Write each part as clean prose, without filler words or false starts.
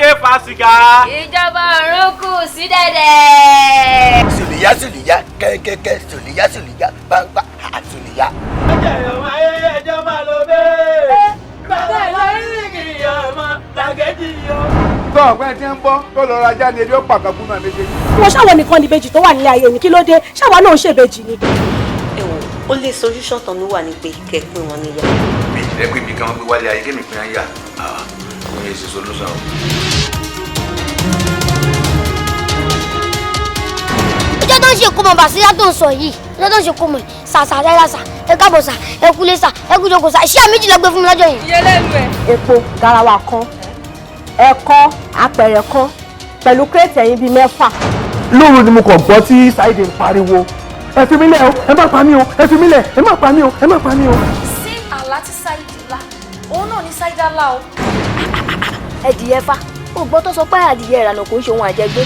yé fa sìgá. Ìjọba ọ̀run kù sí dẹ̀dẹ̀. Sùlìyá kẹ́kẹ́kẹ́ sùlìyá gbangba àsùlìyá. ẹjẹ ọmọ ayé ẹjọ máa lọ bẹ́ẹ̀. bàbá ìlọrin kì í ọmọ làgẹ́jì yọ. tó ọ̀pẹ́ tí ń bọ́ tó lọ rajà ni ebi ó pàkà fún náà méjèèjì. mo ṣàwọn nìkan ní ìbejì tó wà nílé ayé ni kí ló dé ṣáwa náà ń ṣèbejì ni. Ó lè solution tán ló wà ní pé kẹ́ pín wọn níyà. Méjì rẹ pé ibi kan gbé wálé ayé kémi pín ayá àwọn yẹn ṣe solution. ọjọ́ tó ń ṣe kọ́mọ Bàsírá tó ń sọ yìí ọjọ́ tó ń ṣe kọ́mọ ṣàṣà rẹ́rà ṣà ẹ káàbọ̀ ṣà ẹ kúlé ṣà ẹ kújọkọ̀ ṣà iṣẹ́ méjì lọ gbé fún mi lọ́jọ́ yẹn. Iye lẹ́nu ẹ̀. epo garawa kan ẹ̀kọ́ apẹ̀rẹ̀ kan pẹ̀lú kírètì ẹ̀yìn bíi 6. lóru ni mo kàn gbọ́ tí Saidi ń pariwo ẹ fi mí lẹ̀ o ẹ má pa mí o ẹ fi mí lẹ̀ ẹ má pa mí o ẹ má pa mí o. Sí àlá tí Saidi lá òun náà ní Saidi lá o. ẹdìyẹ fa ó gbọ́ tó sọ pé adìyẹ ìrànà kò ń ṣe ohun àjẹgbé.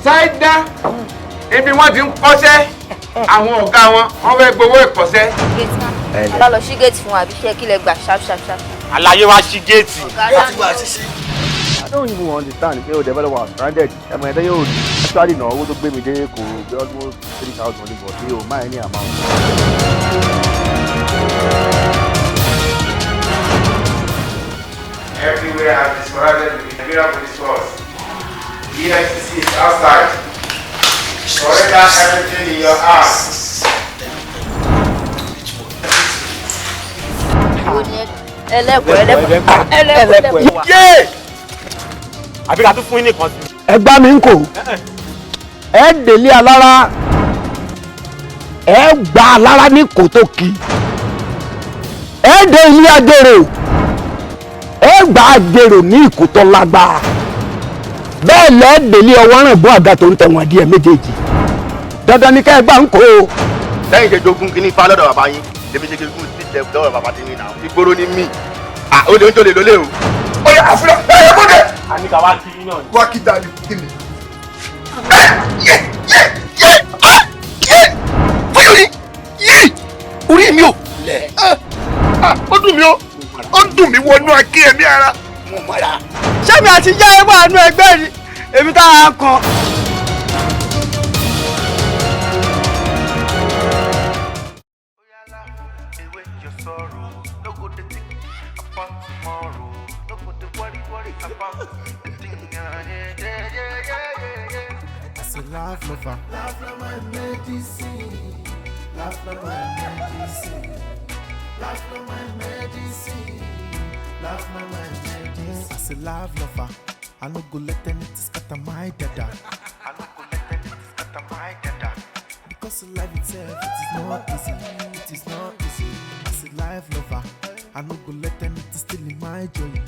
Saida ibi wọ́n ti ń kọ́ṣẹ́ àwọn ọ̀gá wọn wọ́n fẹ́ gbowó ìkọ́ṣẹ́. Bá lọ sí géètì fún àbíṣẹ́ kílẹ̀ gbà ṣáṣáṣá. àlàyé wa ṣí géètì. Wọ́n ti wá ṣíṣí. I don't even understand pé o develop was stranded ẹ̀mọ̀ ẹ̀dẹ́ yóò rí actually náà owó tó gbé mi dé kò gbé almost 3,000 ní bọ̀ sí o máa ní amount. Everywhere has been surrounded with Nigerian police force. EFCC is outside. Surrender everything in your hands. ẹlẹ́kọ̀ọ́. yé àbí ká tún fún yín nìkan sí. ẹgbá mi ń kò ẹ délé alára ẹ gba alára ní kòtókì ẹ dé ilé ajérò ẹ gba ajérò ní ìkòtò lágbára bẹ́ẹ̀ lẹ délé ọwọ́ rìn bọ́ àga tó ń tẹ̀wọ̀n díẹ̀ méjèèjì dandan ní ká ẹ gbà ń kó o. lẹ́yìn ṣe jogún kí ní fa lọ́dọ̀ bàbá yín lèmi ṣe jogún sí ìjẹ lọ́dọ̀ bàbá tèmi náà ìgboro ní mí ó lè ń tó lè lólè o. ó yà àfúrà ẹ kó dé. a ní ká wá kí yín náà ni. wá kí dání kí ni. fúyọ̀ ni yí orí mi ò lẹ̀. ó dùn mí ó dùn mí wọnú akí ẹ̀mí ara. mo mọ̀ra. ṣé mi àti yá ẹ wà nú ẹgbẹ́ ni èmi tá a kan. Love lover, love my medicine, love my medicine, love my medicine, love my medicine. I say love lover, I no go let anything scatter my dada. I no go let anything scatter my dada. Because life itself, it is not easy, it is not easy. I say love lover, I no go let anything steal in my joy.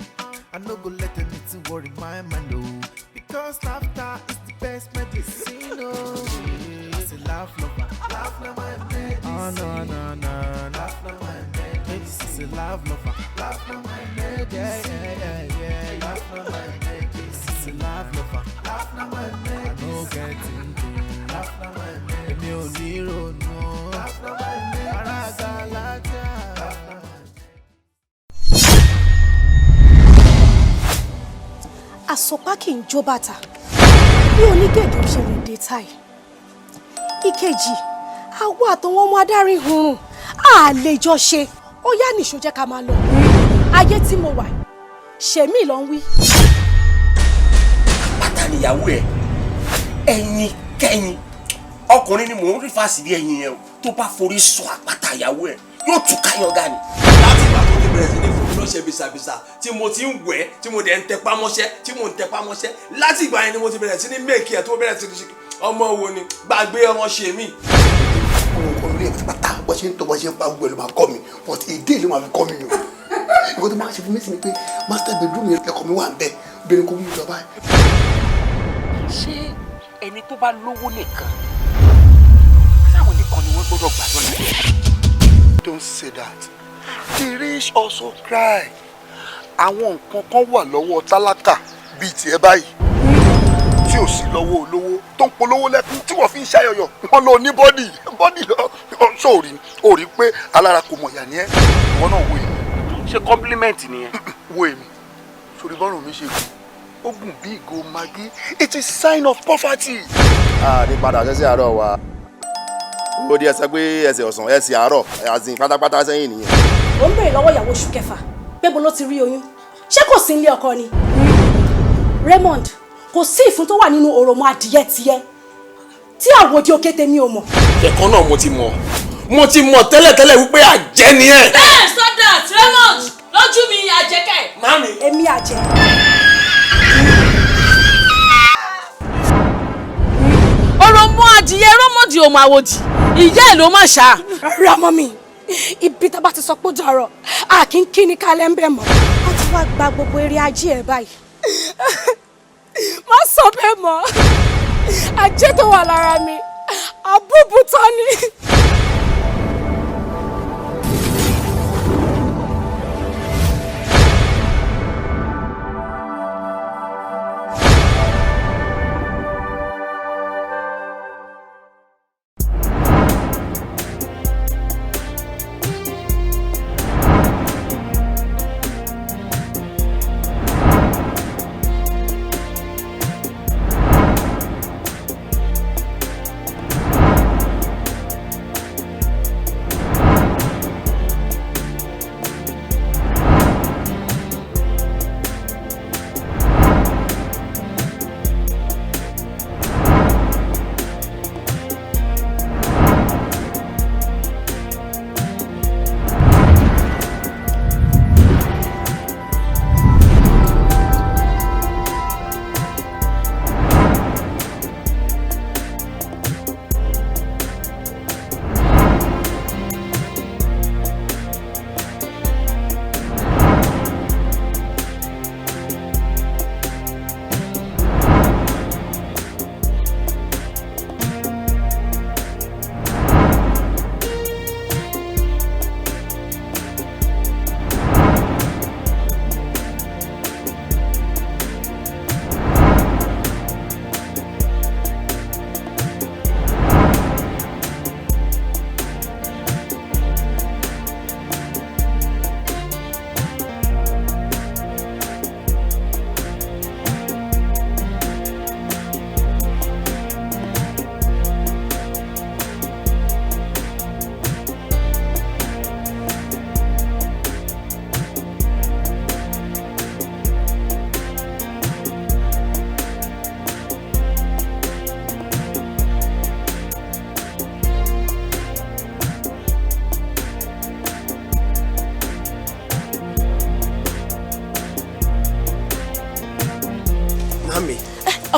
I no go let anything worry my mind, oh. Because laughter is the best medicine, oh. I say laugh lover, laugh na my medicine. Oh no no no, laugh na my medicine. I say laugh lover, laugh na my medicine. Yeah. Laugh na my medicine. I say laugh lover, laugh na my medicine. I no get into, laugh na my medicine. Me o niro no, laugh na my medicine. Araga laja, laugh na my medicine. àsopá kì í jó bàtà bí onígègé ṣe lè dé táì. ìkejì àwọ̀ àtọwọ́ ọmọ adarí hurun a lè jọ ṣe ó yá nìṣó jẹ́ ká máa lọ. ayé tí mo wà ṣèmí ló ń wí. pátá níyàwó ẹ ẹyin kẹyin ọkùnrin ni mò ń rí fásitì ẹyin yẹn o tó bá forí sọ àpáta ìyàwó ẹ yóò tún káyọ̀gá ni. láti ìgbà tó ti bẹ̀rẹ̀ sí ní fún mi lọ́sẹ̀ bisabisa tí mo ti ń wẹ̀ tí mo dẹ̀ ń tẹpá mọ́ṣẹ́ láti ìgbà yẹn ni mo ti bẹ̀rẹ̀ sí ní méèkì ẹ̀ tó bẹ̀rẹ̀ sí ní ṣe ọmọ wo ni gbàgbé ọmọ ṣe mí. ọmọ ilé ẹ̀ pátá bọ́ ṣe ń tọ́ bọ́ ṣe ń pa gbogbo ẹ̀ ló máa kọ́ mi but èdè ló máa fi kọ́ mi o. ìwọ tó máa ṣe fún mi sí ni pé master bedroom yẹn ẹ̀kọ́ mi wà ń bẹ̀ obìnrin kò mú ìjọba ẹ̀. ṣé ẹni tó bá lówó nìkan sáwọn nìkan ni wọ́n gbọ́dọ̀ gbà lọ́nà. Don't say that. The rich also cry. Àwọn nǹkan kan wà lọ́wọ́ tálákà bíi tiẹ̀ báyìí tí ò sí lọ́wọ́ olówó tó ń polówó lẹ́kún tí wọ́n fi ń ṣàyọyọ̀ wọ́n lọ ní bọ́dì lọ sóòrì ó rí pé alára kò mọ̀ yà ní ẹ́ ìwọ náà wo èmi. ṣé compliment nìyẹn. wo èmi sórí bọ́rùn mi ṣe gùn ó gùn bí ìgò magí it is sign of poverty. ní padà ṣẹ́ṣẹ́ àárọ̀ wa owó díẹ̀ sọ pé ẹsẹ̀ ọ̀sán ẹsẹ̀ àárọ̀ àzìn pátápátá sẹ́yìn nìyẹn. ó ń béèrè lọ́wọ́ ìyàwó oṣù kẹfà pé bo ló ti rí oyún ṣé kò sí ilé ọkọ ni. Raymond kò sí ìfun tó wà nínú òròmọ adìyẹ tiẹ̀ tí àwòdì òkété mi ò mọ̀. ẹ̀kan náà mo ti mọ̀ tẹ́lẹ̀tẹ́lẹ̀ wípé àjẹ́ ni ẹ̀. bẹ́ẹ̀ sọ́dà Raymond lójú mi àjẹkẹ́. Mami. èmi àjẹ́. òròmọ adìyẹ rọ́mọdì ò máa wòdì ìyá ẹ̀ ló má ṣá. Rámọ́ mi ibi tá a bá ti sọ pé ó dàrọ̀ a kì í kí ni kálẹ̀ ń bẹ̀ mọ́ a ti wá gba gbogbo eré ajé ẹ̀ báyìí. má sọ bẹ́ẹ̀ mọ́ ajé tó wà lára mi àbúbùtọ́ ni.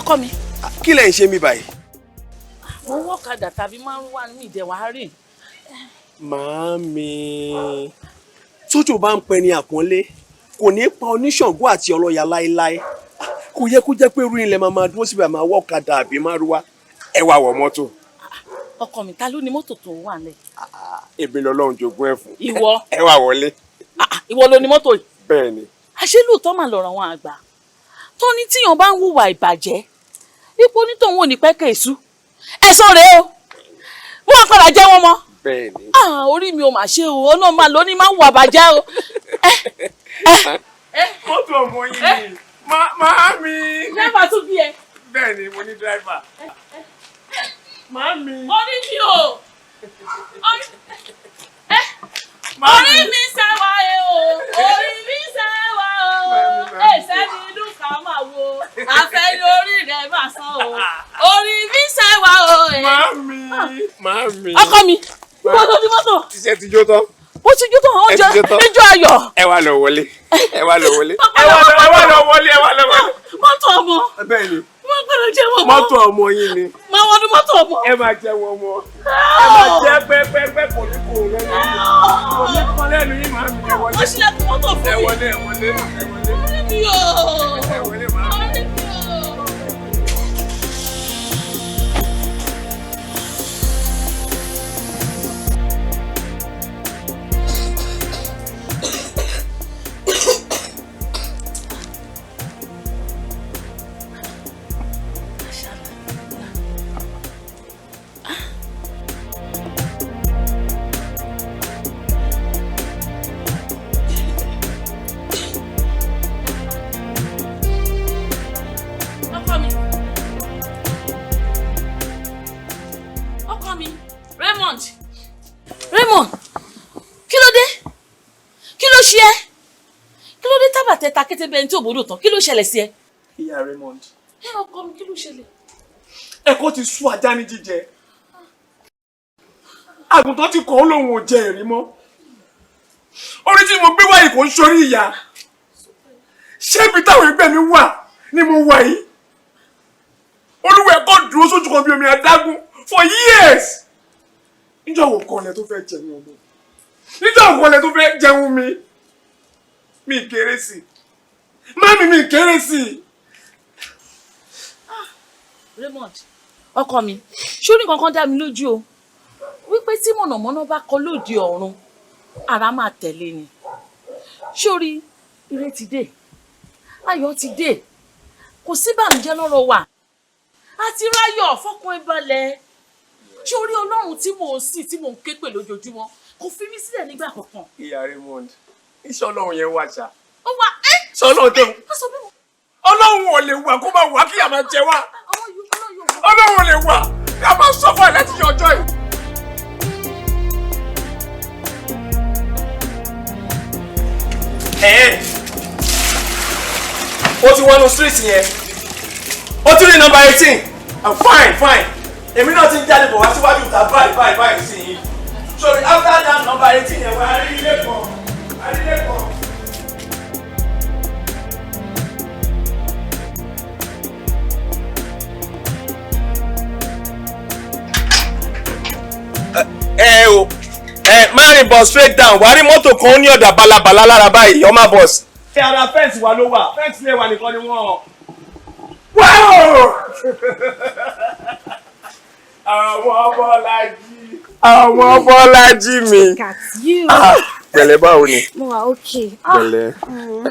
ọkọ mi. kí lẹ̀ ń ṣe mí báyìí. mo wọ́kadà tàbí máa ń wà ní ìdẹ̀wà rìn. Màámi tójò bá ń pẹ ní àpọ́nlé kò ní pa oníṣàngó àti ọlọ́ya láéláé kò yẹ kó jẹ́ pé irú ilẹ̀ máa dúró síbi àmà wọ́kadà àbí márúwá ẹ wá wọ mọ́tò. ọkọ mi ta ló ní mọ́tò tó wà lẹ̀. èmi lọ́lọ́run jogún ẹ̀ fún. ìwọ ẹ wá wọlé. ìwọ ló ní mọ́tò yìí. bẹ́ẹ̀ ni. àṣé lóòótọ́ mà lọ̀rọ̀ wọn àgbà tó ní tíyan bá ń hùwà ìbàjẹ́ ipò onítòun ò ní pẹ́kẹ́ èṣù ẹ̀sọ́ rèé o wọ́n padà jẹ́ wọn mọ́. bẹ́ẹ̀ni. orí mi ò mà ṣe o ọ̀nà máa lọ ní máa ń wà bàjẹ́ o. mọ́tò ọmọ yìí ni Màámi. dírẹ́fà tún bí ẹ. bẹ́ẹ̀ni mo ní dírẹ́fà. Màámi. orí mi o orí mi sẹ́wà o orí mi sẹ́wà o ẹ̀sẹ̀ mi dùn ká máa wo àfẹ́ni orí rẹ̀ máa sán o orí mi sẹ́wà o. Màámi. ọkọ mi mọ́tò ti mọ́tò. iṣẹ́ ti jó tán. ó ti jó tán oúnjẹ ijó ayọ̀. ẹ wá lọ wọlé. ẹ wá lọ wọlé. mọ́tò ọmọ. bẹ́ẹ̀ni. wọ́n gbọ́dọ̀ jẹ́ wọn mọ́. mọ́tò ọmọ yín ni. máa wọnú mọ́tò ọmọ. ẹ máa jẹ wọn mọ́. ẹ máa jẹ pẹ́pẹ́pẹ́ kò ní kò lẹ́nu yín. kò ní kò lẹ́nu yín Màámi ẹ wọlé. wọ́n ṣílẹ̀kùn mọ́tò fún mi. ẹ wọlé ẹ wọlé ẹ wọlé. orí mi o. ẹ wọlé Màámi. orí mi o. tẹ ta kété bẹ́ẹ̀ tí òbòdò tán kí ló ṣẹlẹ̀ sí ẹ. Ìyá Raymond. Ẹ ọkọ mi kí ló ṣẹlẹ̀. Ẹ̀kọ́ ti sú ajá ní jíjẹ. Àgùntàn ti kọ̀ ọ́ lòun ò jẹ èrí mọ́. Orí tí mo gbé wáyé kò ń ṣorí ìyá. Ṣé ibi táwọn ẹgbẹ́ mi wà ni mo wà yìí? Olúwa ẹ̀kọ́ dúró sójú kan bí omi adágún for years. Níjọ́ wo kan lẹ tó fẹ́ jẹun ọmọ? Níjọ́ wo kan lẹ tó fẹ́ jẹun mi? Mi kéré sí. Mami mi kéré sí. Raymond, ọkọ mi, ṣé ó ní kankan dá mi lójú o? Wípé tí mọ̀nàmọ́ná bá kọ lóde ọ̀run, ara máa tẹ̀lé ni. Ṣé o rí ire ti dé? Ayọ̀ ti dé. Kò sí bànújẹ́ lọ́rọ̀ wa. A ti ráyọ̀ fọ́kàn ìbalẹ̀. Ṣé o rí Ọlọ́run tí mò ń sìn tí mò ń ké pè lójoojúmọ́? Kò fi mí sílẹ̀ nígbà kankan. Ìyá Raymond, iṣẹ́ Ọlọ́run yẹn wà ṣá. Ó wà ẹ́. Ṣé Ọlọ́run tó? Ọlọ́run ò lè wà kó máa wà kí a máa jẹ wá. Ọlọ́run ò lè wà kí a máa sọ́fà láti ṣe ọjọ́ yìí. O ti wọnú street yẹn. O ti rí nọ́mbà 18. I'm fine. Èmi náà ti ń jáde bọ̀ wá síwájú ìta báyìí sí yìí. So after that nọ́mbà 18 yẹn wá rí ilé kan. Márìn bus straight down wàá rí mọ́tò kan ní ọ̀dà balabala lára báyìí ọmọ bus. Ṣé ara fẹ́ǹsì wa ló wà? Fẹ́ǹsì lè wà nìkan ni wọ́n. Àwọn Bọ́lájí mi. Pẹ̀lẹ́ báwo ni? Mo wà okay. Pẹ̀lẹ́.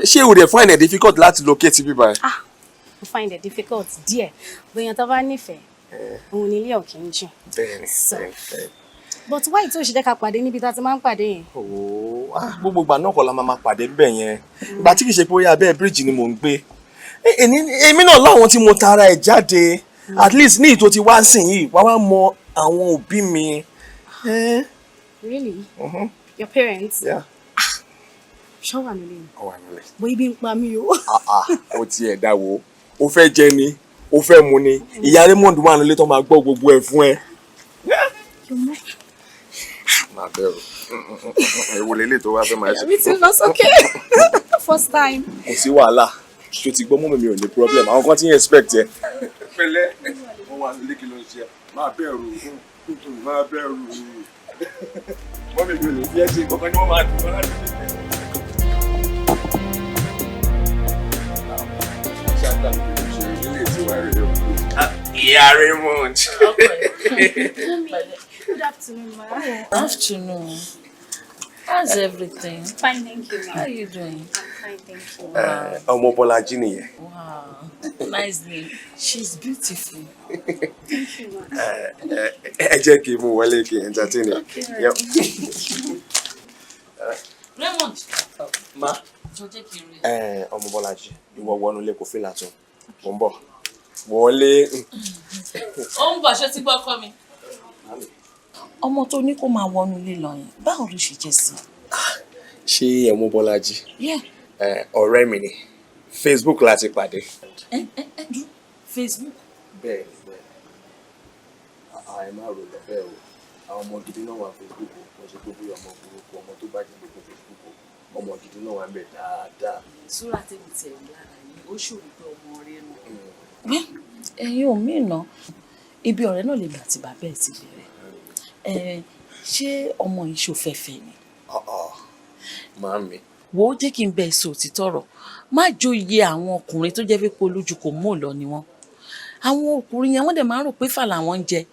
Ṣé o dey find it difficult láti locate bí báyìí? Mo find it difficult díẹ̀. Bóyá tó bá nífẹ̀ẹ́, òun ni ilé ọ̀kìn jìn. Bẹ́ẹ̀ni. But why tó ṣe jẹ́ ká pàdé níbi tá a ti máa ń pàdé yẹn? Gbogbo ìgbà náà kọ́ la máa pàdé níbẹ̀ yẹn. Ìgbà tí kì í ṣe pé ó yá abẹ́ bíríìjì ni mò ń gbé. Èmi náà láwọn tí mo tara ẹ̀ jáde. At least ní ìtò ti wá sìn yìí, wá mọ àwọn òbí mi. Really? Your parents? Yeah. Ṣọ́ wà nílé ni? Ó wà nílé. Bó ibi ń pa mí o. Ó ti ẹ̀ dá wo. Ó fẹ́ jẹ ni, ó fẹ́ mu ni. Ìyá Raymond wà nílé tó máa gbọ́ gbogbo ẹ̀ fún ẹ. Má bẹ̀rù. Èwo lélẹ̀ tó wá fẹ́ máa ṣe. Everything was okay. First time. Kò sí wàhálà. Ṣé o ti gbọ́ mọ́mọ́ mi ò ní problem? Àwọn kan ti ń expect ẹ. Pẹ̀lẹ́. Wọ́n wà nílé kí ló ń ṣe. Má bẹ̀rù. Mọ́mọ́ mi ò ní fi ẹ́ ṣe kankan ni wọ́n máa dùn wọ́n láti fi ẹ́. Ṣáàtà mi ò ṣe ilé ìtura rẹ̀ yóò kú. Ìyá Raymond. Good afternoon, ma. Afternoon. How's everything? Fine, thank you, ma. How are you doing? I'm fine, thank you. Ọmọ Bọ́lájí nìyẹn. Wow, nice name. She's beautiful. Thank you, ma. Ẹ jẹ́ kí n mú wọlé kí n entertain ẹ. Okay. Raymond. Ma. Ọmọ Bọ́lájí, ìwọ wọnú ilé kò fìlà tún. Mo ń bọ̀. Wọlé. Ó ń bọ̀ ṣé ti gbọ́ ọkọ mi. Ọmọ tó ní kó máa wọnú ilé lọ yẹn, báwo ló ṣe jẹ́ sí? Ṣé Ọmọ Bọ́lájí? Yeah. Ọ̀rẹ́ mi ni. Facebook láti pàdé. Facebook? Bẹ́ẹ̀. Ẹ má rò lọ bẹ́ẹ̀ o. Àwọn ọmọ gidi náà wà Facebook o. Wọ́n ṣe gbogbo ọmọ burúkú, ọmọ tó bá jẹ́ gbogbo Facebook o. Ọmọ gidi náà wà ń bẹ̀ dáadáa. Súrà tèmi tẹ̀ ń lára yìí, ó ṣòro pé ọmọ rẹ nù. Ẹ̀yin ò mí ná, ibi ọ̀rẹ́ náà lè gbà tí bàbá ẹ̀ ti bẹ̀rẹ̀. Ṣé ọmọ yìí ṣòfẹ́fẹ́ ni? Màámi. Wo jẹ́ kí n bẹ èso òtítọ́ rọ̀. Má jóye àwọn ọkùnrin tó jẹ́ pé polójú kò mú lọ ni wọ́n. Àwọn ọkùnrin yẹn wọ́n dẹ̀ máa ń rò pé fà làwọn ń jẹ.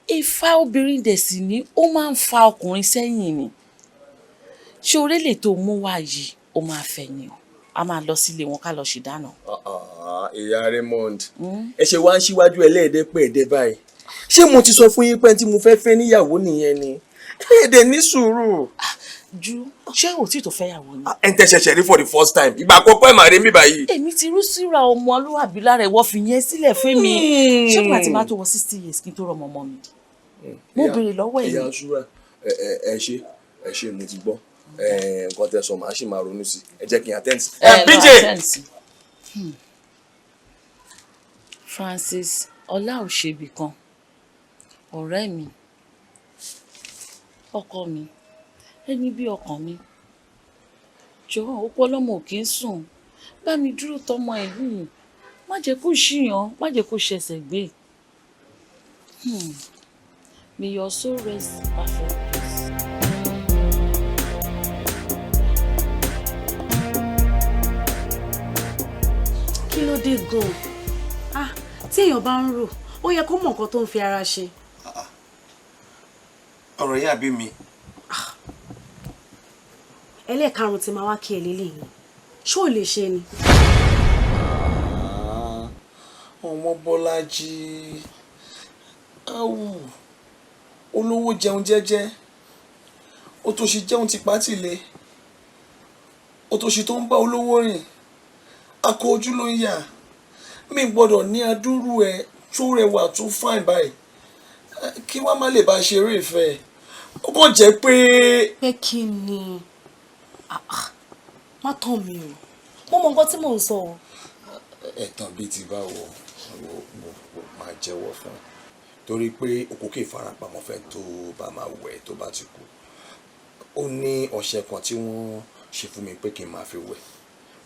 Ifá obìnrin dẹ̀ sì ní ó máa ń fa ọkùnrin sẹ́yìn ni. Ṣé orí lè tó mú wá yìí ó máa fẹ́ ni o? A máa lọ sílé wọn ká lọ ṣèdáná. Ìyá Raymond, ẹ ṣe wá ń ṣíwájú ẹlẹ́ẹ̀dẹ́pẹ̀ẹ́dẹ́ báyìí. Ṣé mo ti sọ fún yín pé tí mo fẹ́ níyàwó nìyẹn ni? Èdè ní sùúrù. Ju ṣé o tí tó fẹ́yàwó ni? Ẹ ń tẹ́ ṣẹ̀ṣẹ̀ rí for the first time. Ìgbà àkọ́kọ́ ẹ̀ máa rí mi báyìí. Èmi ti rú síra ọmọ olúwàbí lára ẹ̀wọ́ fi yẹn sílẹ̀ fún mi. Ṣé mo àti máa tó wọ 60 years kí n tó rọmọ ọmọ mi? Mo béèrè lọ́wọ́ ẹ̀. Ìyá Ṣúra, ẹ ṣe mo ti gbọ́. nǹkan tẹ́ sọ màá sì máa ronú sí ẹ jẹ́ kí n attend sí. BJ Francis ọlá òṣèbí kan ọ̀rẹ́ mi ọkọ mi ẹni bí ọkàn mi jọ̀ọ́ ọpọlọmọ ò kì í sùn bá mi dúró tọmọ ẹ yìí má jẹ́ kó ṣìyàn má jẹ́ kó ṣẹ̀ṣẹ̀ gbé. May your soul rest in perfect peace. Kí ló dé gan-an? Tí èèyàn bá ń rò ó yẹ kó mọ nǹkan tó ń fi ara ṣe. ọ̀rọ̀ yìí àbí mi. Ẹlẹ́ẹ̀karùn-ún tí máa wá kí ẹ lélẹ́yìn ṣó lè ṣe ni. ọmọ Bọ́lájí olówó jẹun jẹ́jẹ́ òtòṣì jẹun tipátìlẹ̀ òtòṣì tó ń bá olówó rìn akọ ojú ló ń yà mí gbọ́dọ̀ ní adúrú ẹ tó rẹwà tó fine báyìí kí wọ́n má lè bá ṣeré ìfẹ́ ó kàn jẹ́ pé. Pé kí ni má tàn mí o mo mọ nǹkan tí mò ń sọ o. ẹ̀tàn bíi ti báwo máa jẹ́wọ́ fún ẹ torí pé òkúkè ìfarapamọ́ fẹ́ tó bá máa wẹ̀ tó bá ti kú ó ní ọṣẹ kan tí wọ́n ṣe fún mi pé kí n máa fi wẹ̀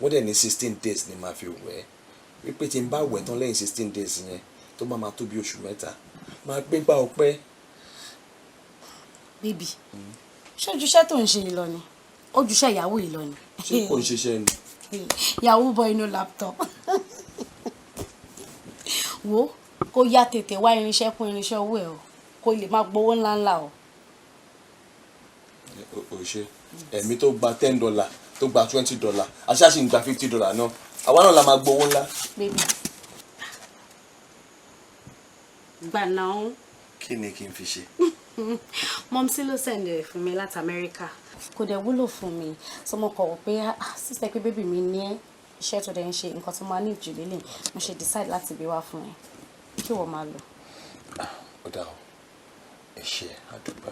wọ́n dẹ̀ ní 16 days ni máa fi wẹ̀ wípé tí n bá wẹ̀ tán lẹ́yìn 16 days yẹn tó bá máa tó bí oṣù 3 máa gbé gbá ọpẹ́. bíbí ṣé ojúṣe tó ń ṣe yìí lọ ni ojúṣe ìyàwó yìí lọ ni. ṣé kò ń ṣiṣẹ́ ni. ìyàwó bọ inú laptop wo kó yá tètè wá irinṣẹ́ kún irinṣẹ́ owó ẹ̀ o kó lè máa gbowó ńláńlá o. o ṣe ẹ̀mí tó gba $10 tó gba $20 aṣáṣì ń gba $50 náà àwa náà la máa gbowó ńlá. bébì gbà náà. kí ni kí n fi ṣe. mọ́mísí ló sẹ̀ǹdẹ̀ fún mi láti Amẹ́ríkà kò dẹ̀ wúlò fún mi sọmọ kọ̀ wọ́n pé sísẹ pé bébì mi ní iṣẹ́ tó dẹ̀ ń ṣe nǹkan tó máa ní ìjùlé lè mo ṣe decide láti gbé wá fún ẹ kí wọ́n máa lò. ó dà o ẹ ṣe àdúgbò.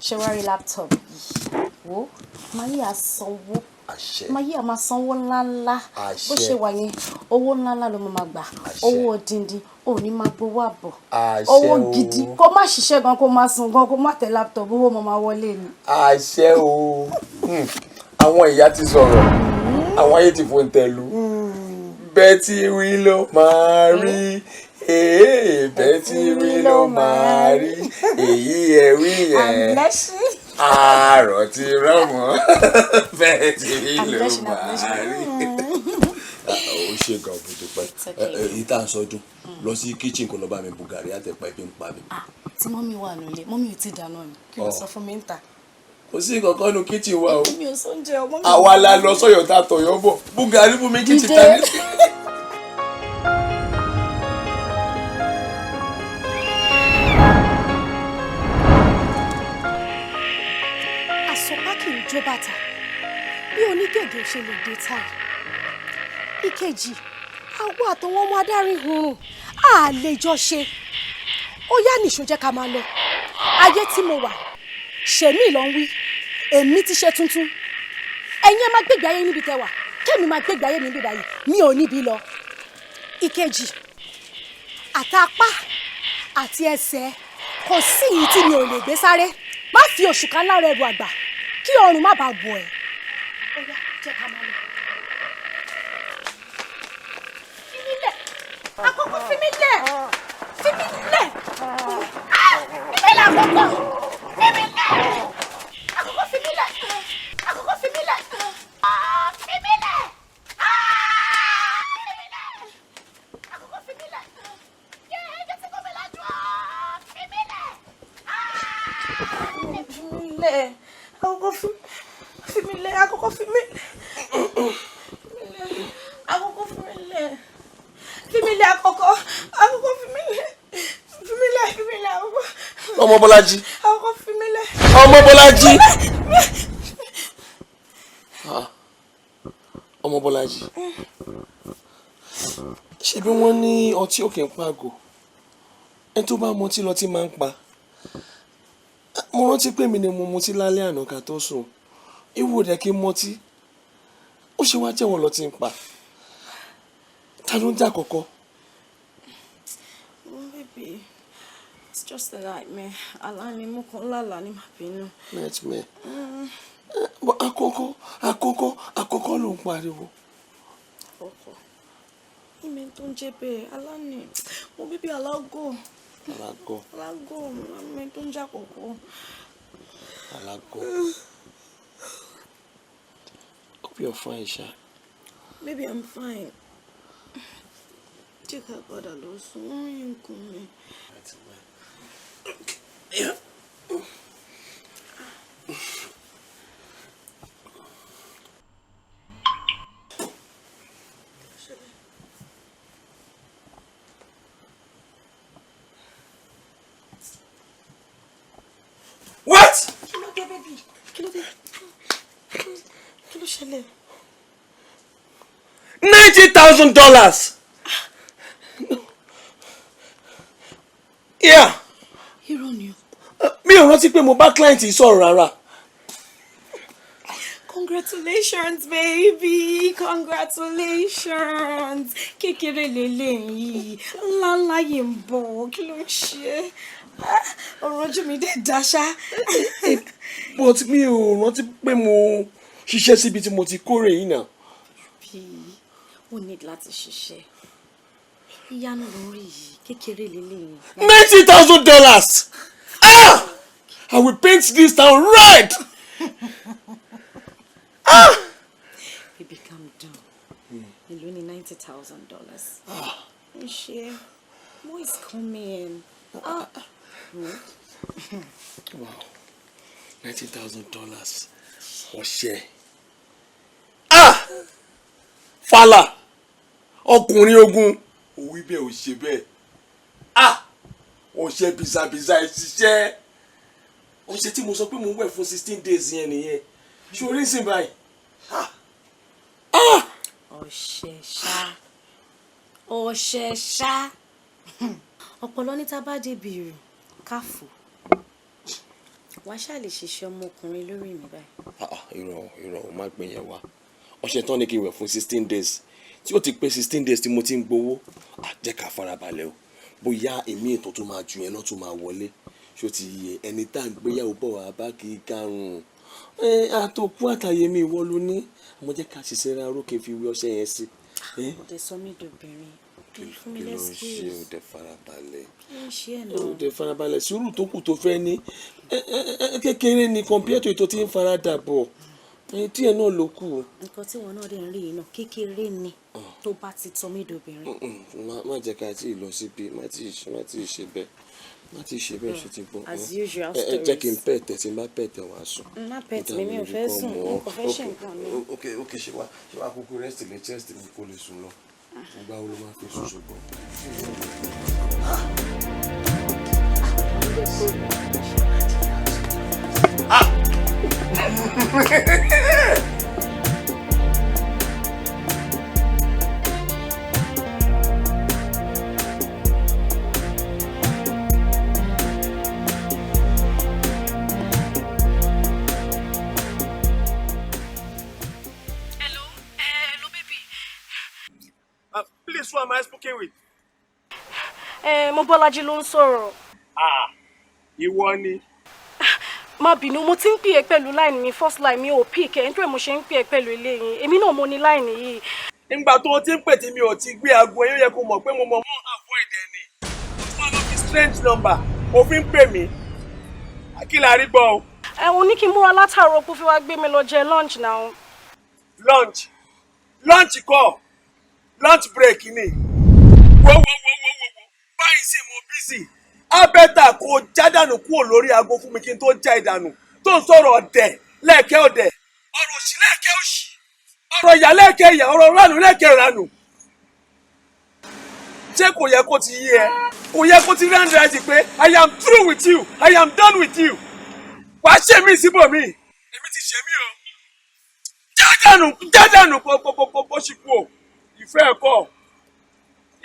ṣé wàá rí laptop yìí wo máa yí àsanwó máa yí àmà sanwó ńláńlá bó ṣe wà yẹn owó ńláńlá ló máa gbà owó odindi ò ní máa gbowó àbọ̀ owó gidi kó má ṣiṣẹ́ gan kó má sùn gan kó má tẹ laptop owó mo máa wọlé ni. àṣẹ o àwọn ìyá ti sọ̀rọ̀ àwọn ayé ti fòun tẹ̀lú bẹ́ẹ̀ tí wí ló máa rí bẹ́ẹ̀ tí wí ló máa rí èyí ẹ̀ wí ẹ̀ àárọ̀ ti rọ́mọ́ bẹ́ẹ̀ tí wí ló máa rí. ó ṣe gan bó ti pẹ́ èyí tá à ń sọdún lọ sí kitchen kó lọ bá mi bu gàrí àtẹ̀pá ibi ń pa mi. tí mọ́mí wà nílé mọ́mí ò tí ì dáná ni kí ló sọ fún mi ń ta. kò sí kankan nu kitchen wa o mi ò sóúnjẹ ọmọ mi. àwa la lọ sọyọ tá a tọyọ bọ bu gàrí fún mi kitchen ta ní. àsopá kì í jó bàtà bí onígègé ṣe lè dé táì. ìkejì àwọn àtọwọn ọmọ adarí hurun á lè jọ ṣe ó yá nìṣó jẹ́ ká máa lọ ayé tí mo wà ṣèmí ló ń wí èmi ti ṣe tuntun ẹ̀yin ẹ máa gbégbé ayé níbi tẹ́ wà kémi máa gbégbé ayé níbi báyìí mi ò níbi lọ. ìkejì àtàpá àti ẹsẹ̀ kò sí yìí tí mi ò lè gbé sáré má fi oṣù kan lára ẹrù àgbà kí ọrùn má bàa bọ̀ ẹ́. ó yá jẹ́ ká máa lọ. fi mí lẹ̀ àkọ́kọ́ fi mí lẹ̀ fi mí lẹ̀ fi mí lẹ̀ àkọ́kọ́ fi mí lẹ̀ àkọ́kọ́ fi mí lẹ̀ àkọ́kọ́ fi mí lẹ̀ fi mí lẹ̀ fi mí lẹ̀ àkọ́kọ́ fi mí lẹ̀ yé ẹjẹ tí kò mi lájú fi mí lẹ̀ fi mí lẹ̀ àkọ́kọ́ fi mí lẹ̀ àkọ́kọ́ fi mí lẹ̀ àkọ́kọ́ fi mí lẹ̀ fi mí lẹ̀ àkọ́kọ́ fi mí lẹ̀ fi mí lẹ̀ fi mí lẹ̀ àkọ́kọ́. ọmọ Bọ́lájí. àkọ́kọ́ fi mí lẹ̀. ọmọ Bọ́lájí. ọmọ Bọ́lájí. ṣebí wọ́n ní ọtí òkè ń pàgò ẹni tó bá mọtí lọ tí máa ń pa mo rántí pé mi ni mo mutí lálẹ́ àná ká tó sùn ewu rẹ̀ kí n mọtí ó ṣe wá jẹ́wọ́ lọ tí ń pa ta ló ń jà kọ́kọ́. Baby, it's just a nightmare. Alani mo kan lálàá ní má bínú. Nightmare. Àkọ́kọ́ ló ń pariwo. Àkọ́kọ́. Ìmẹ̀ tó ń jẹ́ bẹ́ẹ̀ Alani mo bíbí alágọ̀. Alágọ̀ ìmẹ̀ tó ń jà kọ́kọ́. Alágọ̀. Hope you're fine, Sha. Maybe I'm fine. Take her God alone. So you come. Yeah. What? Kí ló dé, baby? Kí ló dé? Kí ló ṣẹlẹ̀? $90,000. Yeah. Irọ́ ni o. Mi ò rántí pé mo bá client yìí sọ̀rọ̀ rárá. Congratulations, baby. Congratulations. Kékeré lélẹ́yìí. Ńláńlá yìí ń bọ̀. Kí ló ń ṣe? Ọ̀rọ̀ ojú mi dẹ̀ dáṣá. But mi ò rántí pé mo ṣiṣẹ́ síbi tí mo ti kórè yìí náà. O need láti ṣiṣẹ́. Ìyanu lórí yìí. Kékeré lélẹ́yìí. $90,000. Ah! I will paint this town red. Ah! Baby, calm down. Èló ni $90,000. Ṣé more is coming. Wow. $90,000. Ọṣẹ. Ah! Fàlà. Ọkùnrin ogun. Òwí bẹ́ẹ̀ ò ṣe bẹ́ẹ̀. Ah! Ọṣẹ bizabiza ẹ ṣiṣẹ́. Ọṣẹ tí mo sọ pé mo ń wẹ̀ fún 16 days yẹn nìyẹn. Ṣé orí ń sìn báyìí? Ọṣẹ ṣá. Ọpọlọ ní tá bá débi rù káfù. Wàá ṣáà lè ṣiṣẹ́ ọmọkùnrin lórí mi báyìí. Irọ́ má gbé yẹn wá. Ọṣẹ tán ní kí n wẹ̀ fún 16 days. Tí ó ti pé 16 days tí mo ti ń gbowó, jẹ́ ká farabalẹ̀ o. Bóyá èmi ètò tó máa ju yẹn lọ tó máa wọlé. Ṣó ti yẹ ẹni tá à ń gbéyàwó bọ̀ wá bá kì í karùn-ún. Àtòkù àtàyè mi ìwọ ló ní. Mo jẹ́ ká ṣiṣẹ́ ra rókè fi wí ọṣẹ yẹn sí. Ọdẹ sọ mí dòbìnrin. Fún mi lẹ́sìkìs. Kí ló ń ṣe òde farabalẹ̀? Kí ló ń ṣe ẹ̀ náà? Òde farabalẹ̀ sùúrù tó kù tó fẹ́ ní. Kékeré ni kọ̀mpútà ètò tí ń farada bọ̀. Tí ẹ náà ló kù. Nǹkan tí wọn náà dẹ̀ ń rí yìí náà kékeré ni tó bá ti tọ́ mí dòbìnrin. Má jẹ́ ká tí ì lọ síbi má tí ì ṣe bẹ́ẹ̀. Má tí ì ṣe bẹ́ẹ̀ ṣe ti gbọ́. As usual stories. Jẹ́ kí n pẹ̀tẹ̀ tí n bá pẹ̀tẹ̀ wá sùn. Má pẹ̀tẹ̀ mi ò fẹ́ sùn mo kò fẹ́ ṣe nǹkan mi. Ok ṣe wá kúkú rest lè chest mi kó lè sùn lọ. Ìgbà wo ló máa fi sùn ṣùgbọ́n. Please, who am I speaking with? Mo Bọ́lájí ló ń sọ̀rọ̀. Ìwọ ni. Má bínú, mo ti ń pè ẹ́ pẹ̀lú line mi first line mi ò pick ẹ̀ nítorí mo ṣe ń pè ẹ́ pẹ̀lú eléyìí. Èmi náà mo ní line yìí. Nígbà tó o ti ń pè tí mi ò ti gbé aago ẹ, ó yẹ kó mọ̀ pé mo mọ̀ mọ́ avoid ẹ ni. Mo lọ fi strange number, o fi ń pè mí. Kí la rí gbọ́ o? O ní kí n múra látàárọ̀ kó fi wá gbé mi lọ jẹ lunch náà. Lunch kọ́. Lunch break ni. Wo. Báyìí sì mo busy. Abẹ́tà kò jádànù kúrò lórí aago fún mi kí n tó já ìdànù. Tó ń sọ̀rọ̀ ọ̀dẹ̀ lẹ́ẹ̀kẹ́ ọ̀dẹ̀. Ọ̀rọ̀ òṣì lẹ́ẹ̀kẹ́ òṣì. Ọ̀rọ̀ ìyà lẹ́ẹ̀kẹ́ ìyà. Ọ̀rọ̀ ránù lẹ́ẹ̀kẹ́ ránù. Ṣé kò yẹ kó ti yé ẹ? Kò yẹ kó ti rán dájú pé I am through with you. I am done with you. Wàá ṣe mí síbòmí. Èmi ti ṣe mí o. Jádànù kó ṣì kú o. Ìfẹ́ ẹ̀kọ́